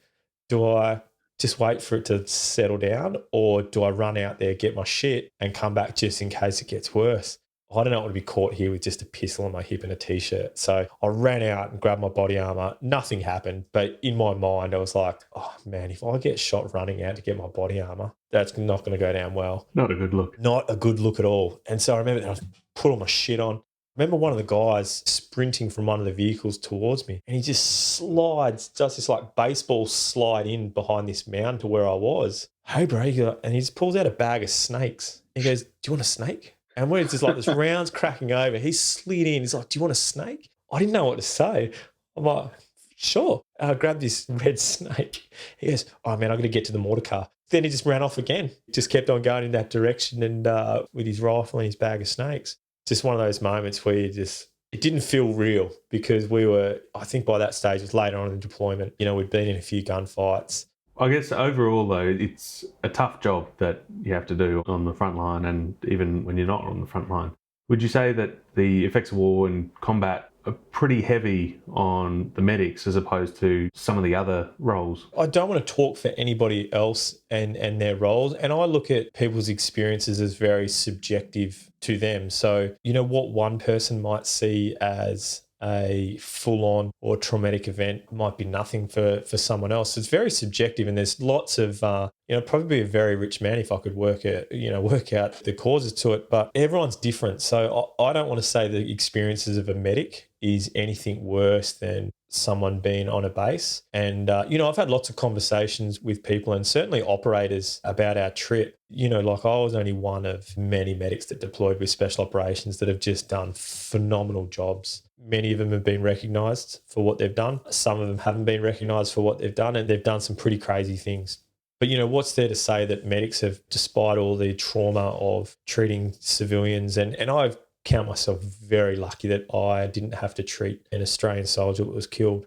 Do I just wait for it to settle down, or do I run out there, get my shit, and come back just in case it gets worse? I don't want to be caught here with just a pistol on my hip and a T-shirt. So I ran out and grabbed my body armor. Nothing happened. But in my mind, I was like, oh, man, if I get shot running out to get my body armor, that's not going to go down well. Not a good look. Not a good look at all. And so I remember that I put all my shit on. I remember one of the guys sprinting from one of the vehicles towards me, and he just slides, does this like baseball slide in behind this mound to where I was. Hey, bro. And he just pulls out a bag of snakes. He goes, do you want a snake? And we're just like, this round's cracking over. He slid in. He's like, do you want a snake? I didn't know what to say. I'm like, sure. I grabbed this red snake. He goes, oh, man, I'm going to get to the mortar car. Then he just ran off again. Just kept on going in that direction and with his rifle and his bag of snakes. Just one of those moments where it didn't feel real, because we were, I think by that stage, it was later on in the deployment. You know, we'd been in a few gunfights. I guess overall, though, it's a tough job that you have to do on the front line, and even when you're not on the front line. Would you say that the effects of war and combat are pretty heavy on the medics as opposed to some of the other roles? I don't want to talk for anybody else and their roles. And I look at people's experiences as very subjective to them. So, what one person might see as a full-on or traumatic event might be nothing for someone else. It's very subjective, and there's lots of probably be a very rich man if I could work out the causes to it. But everyone's different, so I don't want to say the experiences of a medic is anything worse than someone being on a base. And I've had lots of conversations with people and certainly operators about our trip. Like I was only one of many medics that deployed with special operations that have just done phenomenal jobs. Many of them have been recognised for what they've done. Some of them haven't been recognised for what they've done, and they've done some pretty crazy things. But, what's there to say that medics have, despite all the trauma of treating civilians, and I count myself very lucky that I didn't have to treat an Australian soldier that was killed.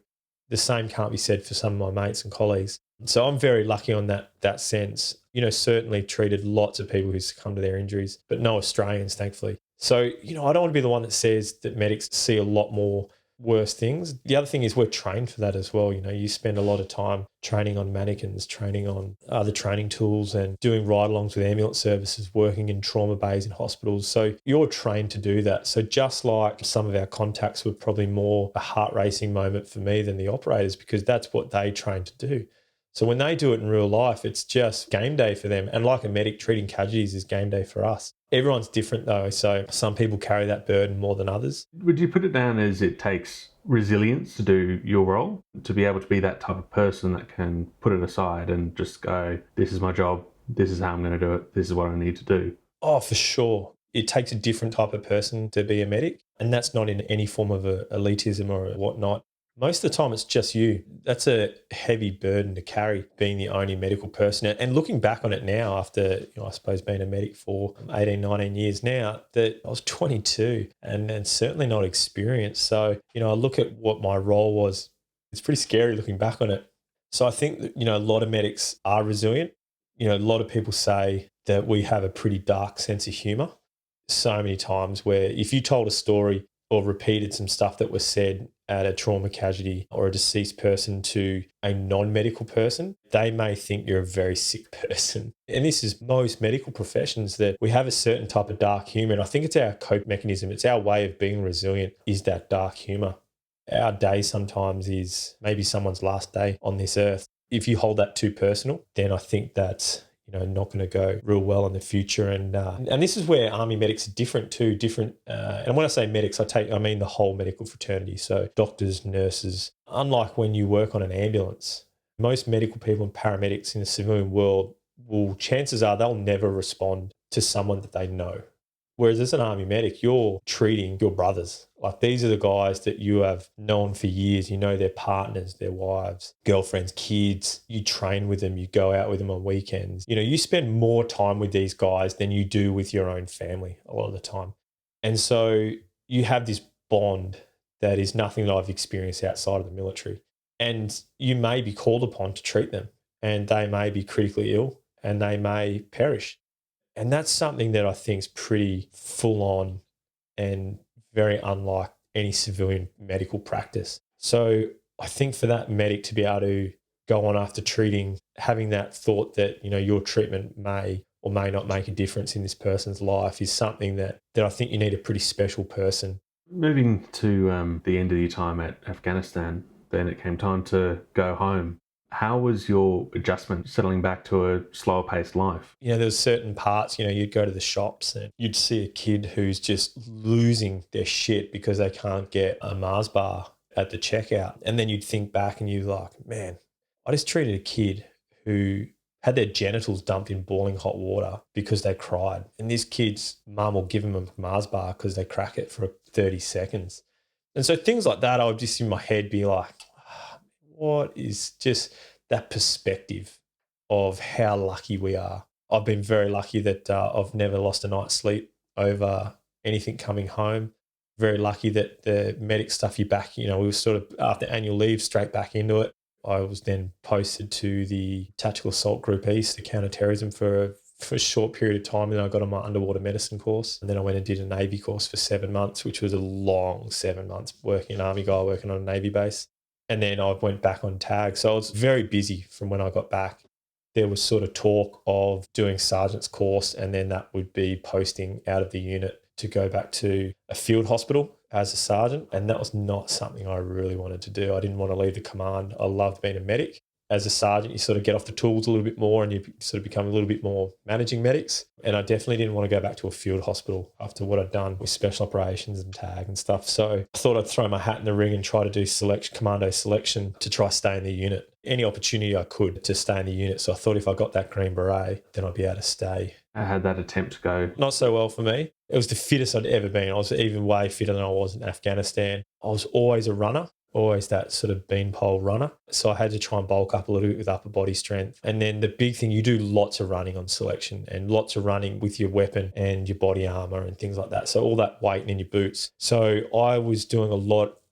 The same can't be said for some of my mates and colleagues. So I'm very lucky on that sense. Certainly treated lots of people who succumbed to their injuries, but no Australians, thankfully. So, I don't want to be the one that says that medics see a lot more worse things. The other thing is we're trained for that as well. You spend a lot of time training on mannequins, training on other training tools, and doing ride-alongs with ambulance services, working in trauma bays in hospitals. So you're trained to do that. So just like some of our contacts were probably more a heart-racing moment for me than the operators, because that's what they train to do. So when they do it in real life, it's just game day for them. And like a medic, treating casualties is game day for us. Everyone's different though. So some people carry that burden more than others. Would you put it down as it takes resilience to do your role, to be able to be that type of person that can put it aside and just go, this is my job, this is how I'm going to do it, this is what I need to do? Oh, for sure. It takes a different type of person to be a medic. And that's not in any form of elitism or whatnot. Most of the time, it's just you. That's a heavy burden to carry, being the only medical person. And looking back on it now, after, I suppose, being a medic for 18, 19 years now, that I was 22 and certainly not experienced. So, I look at what my role was. It's pretty scary looking back on it. So I think that, a lot of medics are resilient. A lot of people say that we have a pretty dark sense of humour. So many times where if you told a story or repeated some stuff that was said at a trauma casualty or a deceased person to a non-medical person, they may think you're a very sick person. And this is most medical professions, that we have a certain type of dark humour. And I think it's our cope mechanism. It's our way of being resilient, is that dark humour. Our day sometimes is maybe someone's last day on this earth. If you hold that too personal, then I think that's not going to go real well in the future. And this is where Army medics are different too. And when I say medics, I mean the whole medical fraternity. So doctors, nurses. Unlike when you work on an ambulance, most medical people and paramedics in the civilian world chances are they'll never respond to someone that they know. Whereas as an Army medic, you're treating your brothers. Like, these are the guys that you have known for years. You know their partners, their wives, girlfriends, kids. You train with them. You go out with them on weekends. You spend more time with these guys than you do with your own family a lot of the time. And so you have this bond that is nothing that I've experienced outside of the military. And you may be called upon to treat them, and they may be critically ill and they may perish. And that's something that I think is pretty full on and very unlike any civilian medical practice. So I think for that medic to be able to go on after treating, having that thought that, your treatment may or may not make a difference in this person's life is something that I think you need a pretty special person. Moving to the end of your time at Afghanistan, then it came time to go home. How was your adjustment settling back to a slower paced life? There's certain parts, you'd go to the shops and you'd see a kid who's just losing their shit because they can't get a Mars bar at the checkout. And then you'd think back and you're like, man, I just treated a kid who had their genitals dumped in boiling hot water because they cried. And this kid's mum will give him a Mars bar because they crack it for 30 seconds. And so things like that, I would just in my head be like, what is just that perspective of how lucky we are. I've been very lucky that I've never lost a night's sleep over anything coming home. Very lucky that the medic stuff you back, we were sort of after annual leave straight back into it. I was then posted to the Tactical Assault Group East, the counter-terrorism for a short period of time. And then I got on my underwater medicine course. And then I went and did a Navy course for 7 months, which was a long 7 months working an Army guy, working on a Navy base. And then I went back on tag. So I was very busy from when I got back. There was sort of talk of doing sergeant's course, and then that would be posting out of the unit to go back to a field hospital as a sergeant. And that was not something I really wanted to do. I didn't want to leave the command. I loved being a medic. As a sergeant, you sort of get off the tools a little bit more and you sort of become a little bit more managing medics. And I definitely didn't want to go back to a field hospital after what I'd done with special operations and tag and stuff. So I thought I'd throw my hat in the ring and try to do commando selection to try stay in the unit. Any opportunity I could to stay in the unit. So I thought if I got that green beret, then I'd be able to stay. How had that attempt go? Not so well for me. It was the fittest I'd ever been. I was even way fitter than I was in Afghanistan. I was always a runner. Always that sort of beanpole runner. So I had to try and bulk up a little bit with upper body strength. And then the big thing, you do lots of running on selection and lots of running with your weapon and your body armor and things like that. So all that weight in your boots. So I was doing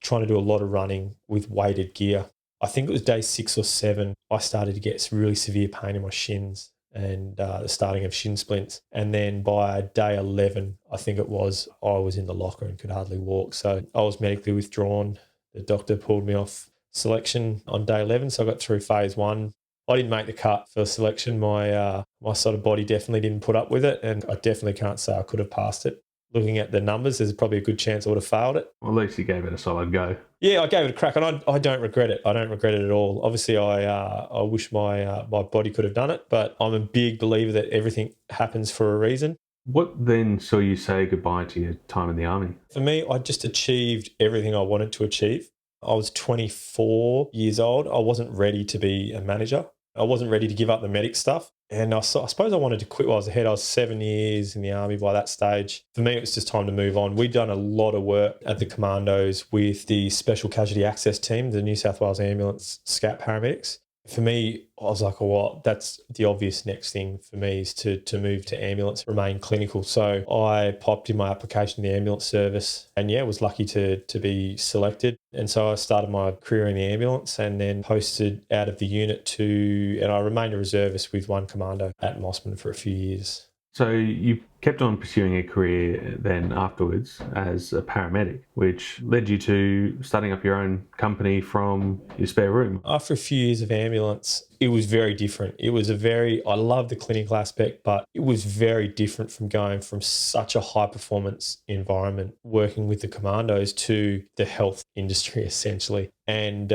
trying to do a lot of running with weighted gear. I think it was day 6 or 7, I started to get really severe pain in my shins and the starting of shin splints. And then by day 11, I think it was, I was in the locker and could hardly walk. So I was medically withdrawn. The doctor pulled me off selection on day 11, so I got through phase 1. I didn't make the cut for selection. My sort of body definitely didn't put up with it, and I definitely can't say I could have passed it. Looking at the numbers, there's probably a good chance I would have failed it. Well, at least you gave it a solid go. Yeah, I gave it a crack, and I don't regret it. I don't regret it at all. Obviously, I wish my body could have done it, but I'm a big believer that everything happens for a reason. What then saw you say goodbye to your time in the Army? For me, I just achieved everything I wanted to achieve. I was 24 years old. I wasn't ready to be a manager. I wasn't ready to give up the medic stuff. And I suppose I wanted to quit while I was ahead. I was 7 years in the Army by that stage. For me, it was just time to move on. We'd done a lot of work at the commandos with the Special Casualty Access Team, the New South Wales Ambulance SCAT paramedics. For me, I was like, well, that's the obvious next thing for me is to move to ambulance, remain clinical. So I popped in my application to the ambulance service and was lucky to be selected. And so I started my career in the ambulance and then posted out of the unit and I remained a reservist with one commando at Mossman for a few years. So you kept on pursuing a career then afterwards as a paramedic, which led you to starting up your own company from your spare room. After a few years of ambulance, it was very different. I love the clinical aspect, but it was very different from going from such a high performance environment, working with the commandos to the health industry essentially. And,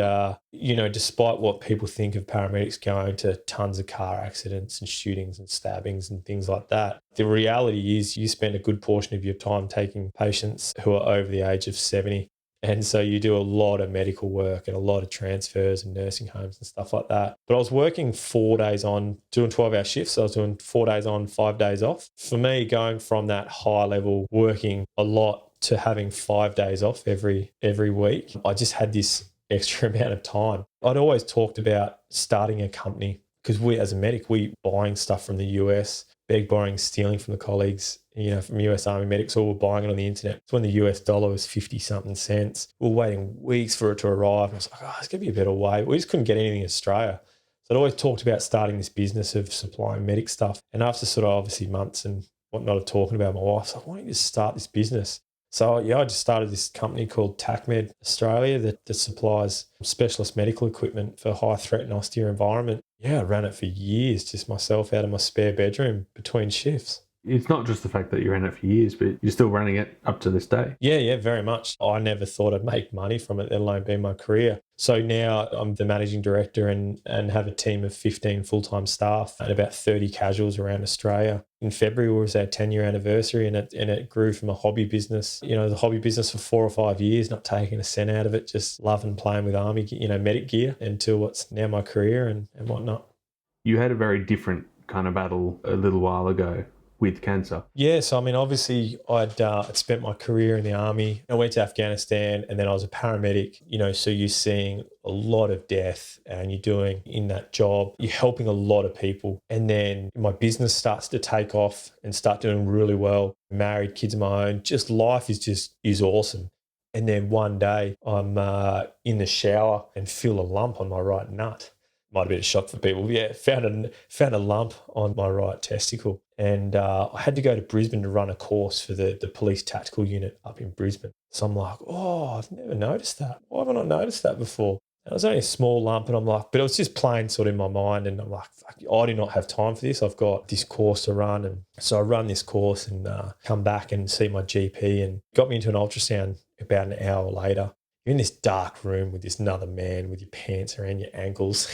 despite what people think of paramedics going to tons of car accidents and shootings and stabbings and things like that, the reality is you spend a good portion of your time taking patients who are over the age of 70. And so you do a lot of medical work and a lot of transfers and nursing homes and stuff like that. But I was working 4 days on, doing 12-hour shifts. So I was doing 4 days on, 5 days off. For me, going from that high level, working a lot to having 5 days off every week, I just had this extra amount of time. I'd always talked about starting a company because we, as a medic, we buying stuff from the US, borrowing, stealing from the colleagues, from US Army medics, or we're buying it on the internet. It's when the US dollar was 50 something cents. We were waiting weeks for it to arrive. And I was like, there's going to be a better way. We just couldn't get anything in Australia. So I'd always talked about starting this business of supplying medic stuff. And after sort of obviously months and whatnot of talking about, my wife was like, why don't you just start this business? So I just started this company called TACMed Australia that supplies specialist medical equipment for high threat and austere environment. I ran it for years, just myself out of my spare bedroom between shifts. It's not just the fact that you ran it for years, but you're still running it up to this day. Yeah, very much. I never thought I'd make money from it, let alone be my career. So now I'm the managing director and have a team of 15 full-time staff and about 30 casuals around Australia. In February was our 10-year anniversary and it grew from a hobby business, the hobby business for 4 or 5 years, not taking a cent out of it, just loving playing with Army, medic gear until what's now my career and whatnot. You had a very different kind of battle a little while ago with cancer. Yeah, so obviously I'd spent my career in the Army. I went to Afghanistan and then I was a paramedic, so you're seeing a lot of death and you're doing in that job, you're helping a lot of people. And then my business starts to take off and start doing really well. Married, kids of my own, just life is awesome. And then one day I'm in the shower and feel a lump on my right nut. Might have been a shock for people. Yeah, found a lump on my right testicle. And I had to go to Brisbane to run a course for the police tactical unit up in Brisbane. So I'm like, oh, I've never noticed that. Why have I not noticed that before? And it was only a small lump, and I'm like, but it was just playing sort of in my mind. And I'm like, fuck, I do not have time for this. I've got this course to run. And so I run this course and come back and see my GP, and got me into an ultrasound about an hour later. You're in this dark room with this other man with your pants around your ankles.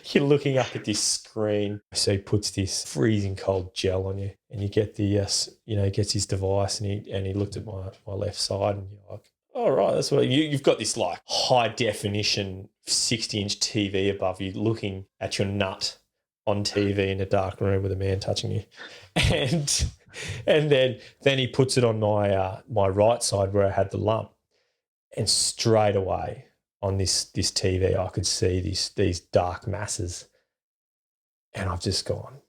You're looking up at this screen. So he puts this freezing cold gel on you, and you get the, he gets his device, and he looked at my left side, and you're like, oh, right, that's what you've got, this like high definition 60-inch TV above you looking at your nut on TV in a dark room with a man touching you. And then he puts it on my right side where I had the lump. And straight away on this TV, I could see these dark masses. And I've just gone,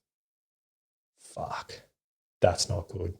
fuck, that's not good.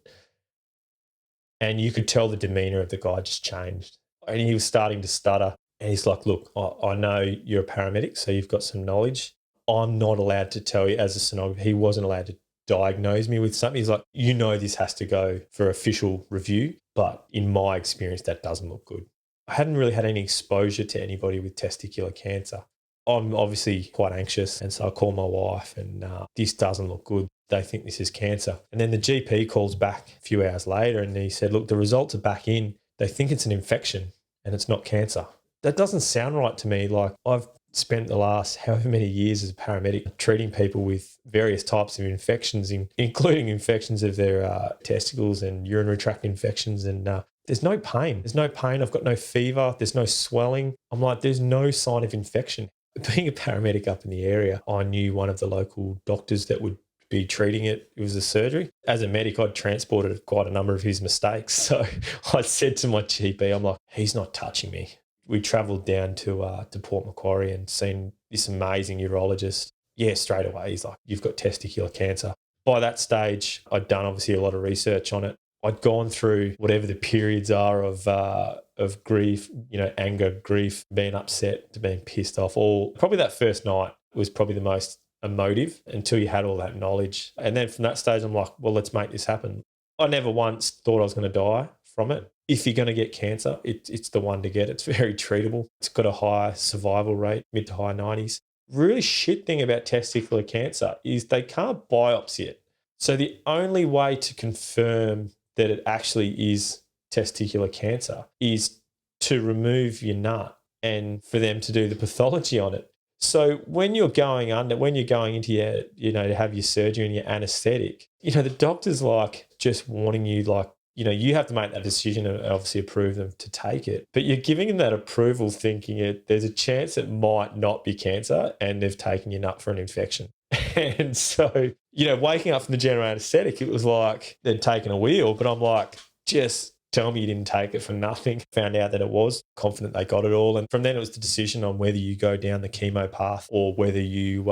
And you could tell the demeanour of the guy just changed. And he was starting to stutter. And he's like, look, I know you're a paramedic, so you've got some knowledge. I'm not allowed to tell you, as a sonographer, he wasn't allowed to diagnose me with something. He's like, this has to go for official review. But in my experience, that doesn't look good. I hadn't really had any exposure to anybody with testicular cancer. I'm obviously quite anxious, and so I call my wife, and this doesn't look good. They think this is cancer. And then the GP calls back a few hours later, and he said, look, the results are back in. They think it's an infection and it's not cancer. That doesn't sound right to me. Like, I've spent the last however many years as a paramedic treating people with various types of infections, including infections of their testicles and urinary tract infections, and there's no pain. There's no pain. I've got no fever. There's no swelling. I'm like, there's no sign of infection. Being a paramedic up in the area, I knew one of the local doctors that would be treating it. It was a surgery. As a medic, I'd transported quite a number of his mistakes. So I said to my GP, I'm like, he's not touching me. We travelled down to Port Macquarie and seen this amazing urologist. Yeah, straight away, he's like, you've got testicular cancer. By that stage, I'd done obviously a lot of research on it. I'd gone through whatever the periods are of grief, anger, grief, being upset, to being pissed off. Probably that first night was probably the most emotive until you had all that knowledge. And then from that stage, I'm like, well, let's make this happen. I never once thought I was going to die from it. If you're going to get cancer, it's the one to get. It's very treatable. It's got a high survival rate, mid to high 90s. Really shit thing about testicular cancer is they can't biopsy it. So the only way to confirm that it actually is testicular cancer is to remove your nut and for them to do the pathology on it. So when you're going into your, to have your surgery and your anaesthetic, the doctor's like just warning you, like, you have to make that decision and obviously approve them to take it. But you're giving them that approval thinking there's a chance it might not be cancer and they've taken your nut for an infection. And so, waking up from the general anaesthetic, it was like they'd taken a wheel, but I'm like, just tell me you didn't take it for nothing. Found out that it was, confident they got it all. And from then it was the decision on whether you go down the chemo path or whether you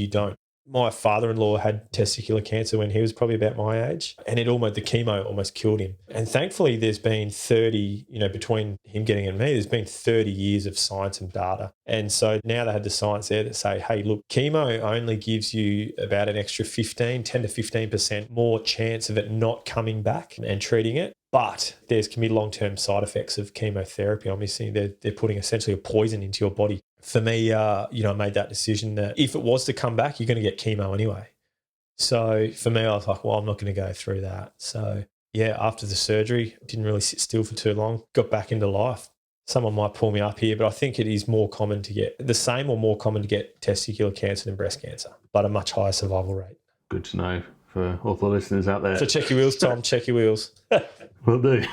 don't. My father-in-law had testicular cancer when he was probably about my age, and the chemo almost killed him. And thankfully there's been 30, between him getting it and me, there's been 30 years of science and data. And so now they had the science there that say, hey, look, chemo only gives you about an extra 10 to 15% more chance of it not coming back and treating it. But can be long-term side effects of chemotherapy. Obviously, they're putting essentially a poison into your body. For me, I made that decision that if it was to come back, you're going to get chemo anyway. So for me, I was like, well, I'm not going to go through that. So yeah, after the surgery, didn't really sit still for too long, got back into life. Someone might pull me up here, but I think it is more common to get testicular cancer than breast cancer, but a much higher survival rate. Good to know for all the listeners out there. So check your wheels, Tom, check your wheels. Will do.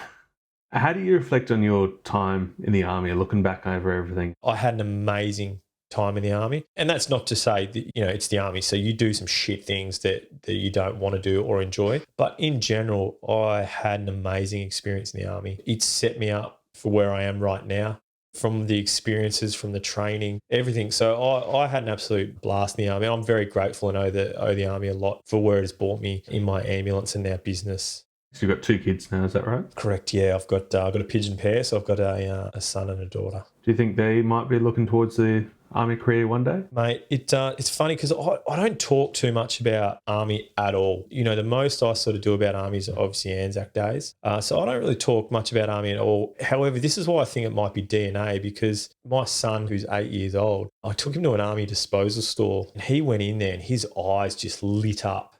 How do you reflect on your time in the army, looking back over everything? I had an amazing time in the army. And that's not to say that, it's the army. So you do some shit things that you don't want to do or enjoy. But in general, I had an amazing experience in the army. It set me up for where I am right now, from the experiences, from the training, everything. So I had an absolute blast in the army. I'm very grateful and owe the army a lot for where it has brought me in my ambulance and now business. So you've got 2 kids now, is that right? Correct, yeah. I've got a pigeon pair, so I've got a son and a daughter. Do you think they might be looking towards the Army career one day? Mate, it's funny because I don't talk too much about Army at all. You know, the most I sort of do about Army is obviously Anzac Days. So I don't really talk much about Army at all. However, this is why I think it might be DNA, because my son, who's 8 years old, I took him to an Army disposal store and he went in there and his eyes just lit up.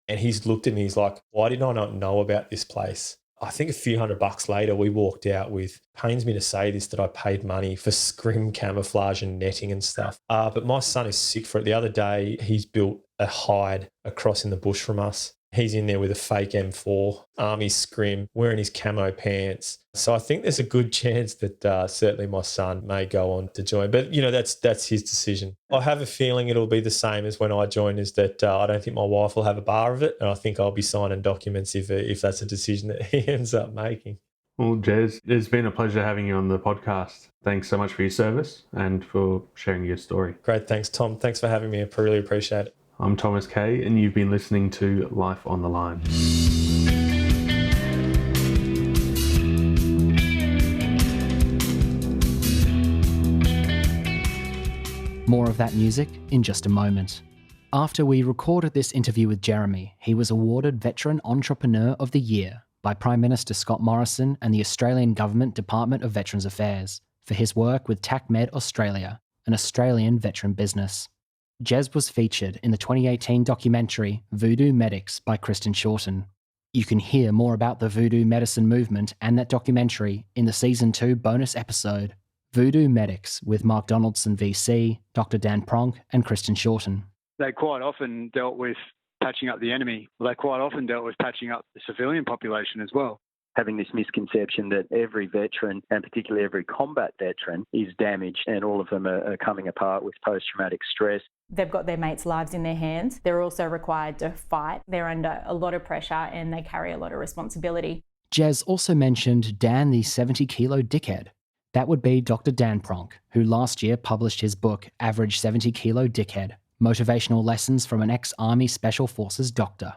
And he's looked at me, he's like, why did I not know about this place? I think a few $100 later, we walked out with, pains me to say this, that I paid money for scrim camouflage and netting and stuff. But my son is sick for it. The other day, he's built a hide across in the bush from us. He's in there with a fake M4, Army scrim, wearing his camo pants. So I think there's a good chance that certainly my son may go on to join. But, you know, that's his decision. I have a feeling it'll be the same as when I joined, is that I don't think my wife will have a bar of it. And I think I'll be signing documents if that's a decision that he ends up making. Well, Jez, it's been a pleasure having you on the podcast. Thanks so much for your service and for sharing your story. Great. Thanks, Tom. Thanks for having me. I really appreciate it. I'm Thomas Kaye, and you've been listening to Life on the Line. More of that music in just a moment. After we recorded this interview with Jeremy, he was awarded Veteran Entrepreneur of the Year by Prime Minister Scott Morrison and the Australian Government Department of Veterans Affairs for his work with TACMed Australia, an Australian veteran business. Jez was featured in the 2018 documentary VOODOO Medics by Kristin Shorten. You can hear more about the voodoo medicine movement and that documentary in the Season 2 bonus episode, VOODOO Medics, with Mark Donaldson VC, Dr. Dan Pronk and Kristin Shorten. They quite often dealt with patching up the enemy. They quite often dealt with patching up the civilian population as well. Having this misconception that every veteran, and particularly every combat veteran, is damaged and all of them are coming apart with post-traumatic stress. They've got their mates' lives in their hands. They're also required to fight. They're under a lot of pressure and they carry a lot of responsibility. Jez also mentioned Dan the 70-kilo dickhead. That would be Dr. Dan Pronk, who last year published his book, Average 70-Kilo Dickhead, Motivational Lessons from an Ex-Army Special Forces Doctor.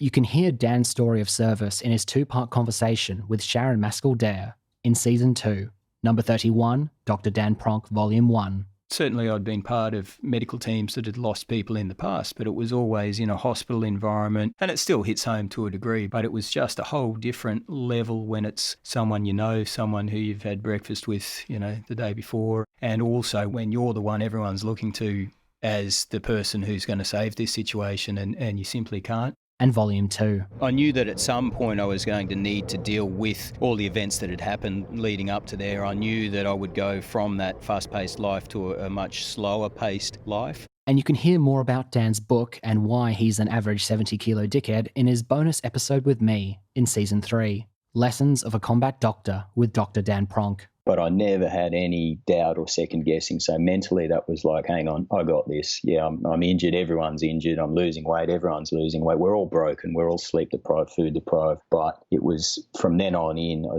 You can hear Dan's story of service in his 2-part conversation with Sharon Maskell-Dare in Season 2, Number 31, Dr. Dan Pronk, Volume 1. Certainly I'd been part of medical teams that had lost people in the past, but it was always in a hospital environment, and it still hits home to a degree, but it was just a whole different level when it's someone you know, someone who you've had breakfast with, the day before, and also when you're the one everyone's looking to as the person who's going to save this situation and you simply can't. And Volume 2. I knew that at some point I was going to need to deal with all the events that had happened leading up to there. I knew that I would go from that fast-paced life to a much slower-paced life. And you can hear more about Dan's book and why he's an average 70-kilo dickhead in his bonus episode with me in Season 3, Lessons of a Combat Doctor with Dr. Dan Pronk. But I never had any doubt or second guessing. So mentally that was like, hang on, I got this. Yeah, I'm injured. Everyone's injured. I'm losing weight. Everyone's losing weight. We're all broken. We're all sleep deprived, food deprived. But it was from then on in, I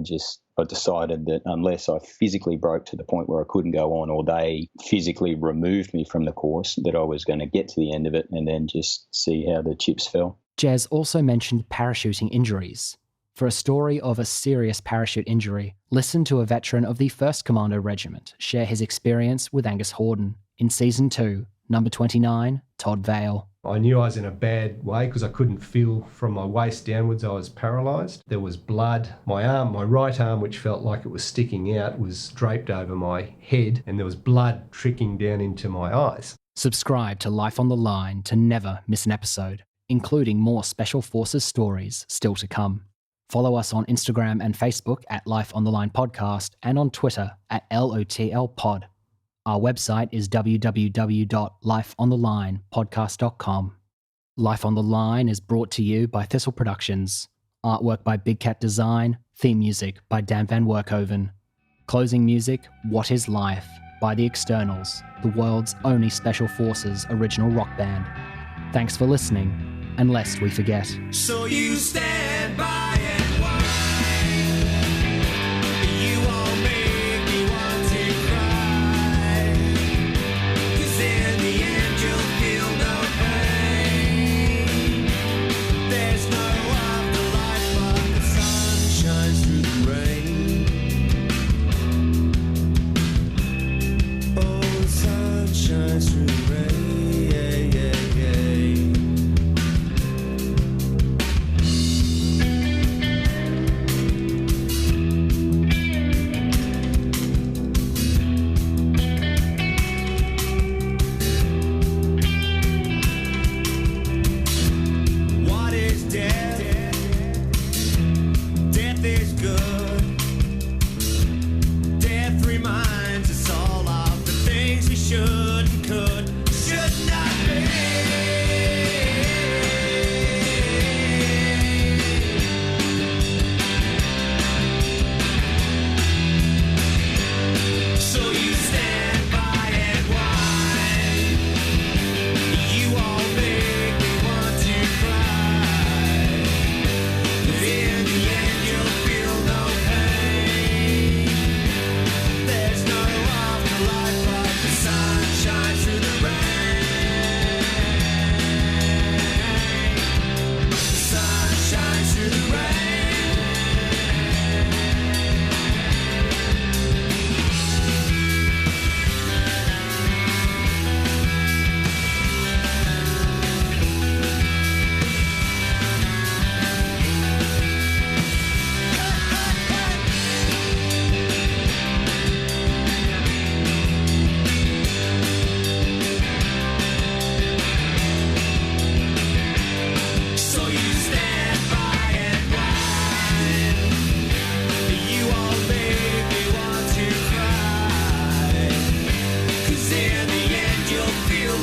decided that unless I physically broke to the point where I couldn't go on, or they physically removed me from the course, that I was going to get to the end of it and then just see how the chips fell. Jez also mentioned parachuting injuries. For a story of a serious parachute injury, listen to a veteran of the 1st Commando Regiment share his experience with Angus Horden in Season 2, Number 29, Todd Vale. I knew I was in a bad way because I couldn't feel from my waist downwards. I was paralysed. There was blood. My right arm, which felt like it was sticking out, was draped over my head, and there was blood trickling down into my eyes. Subscribe to Life on the Line to never miss an episode, including more Special Forces stories still to come. Follow us on Instagram and Facebook at Life on the Line Podcast and on Twitter at LOTL Pod. Our website is www.lifeonthelinepodcast.com. Life on the Line is brought to you by Thistle Productions. Artwork by Big Cat Design. Theme music by Dan Van Werkhoven. Closing music, What Is Life by The Externals, the world's only Special Forces original rock band. Thanks for listening, and lest we forget. So you stand by. There's no afterlife but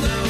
the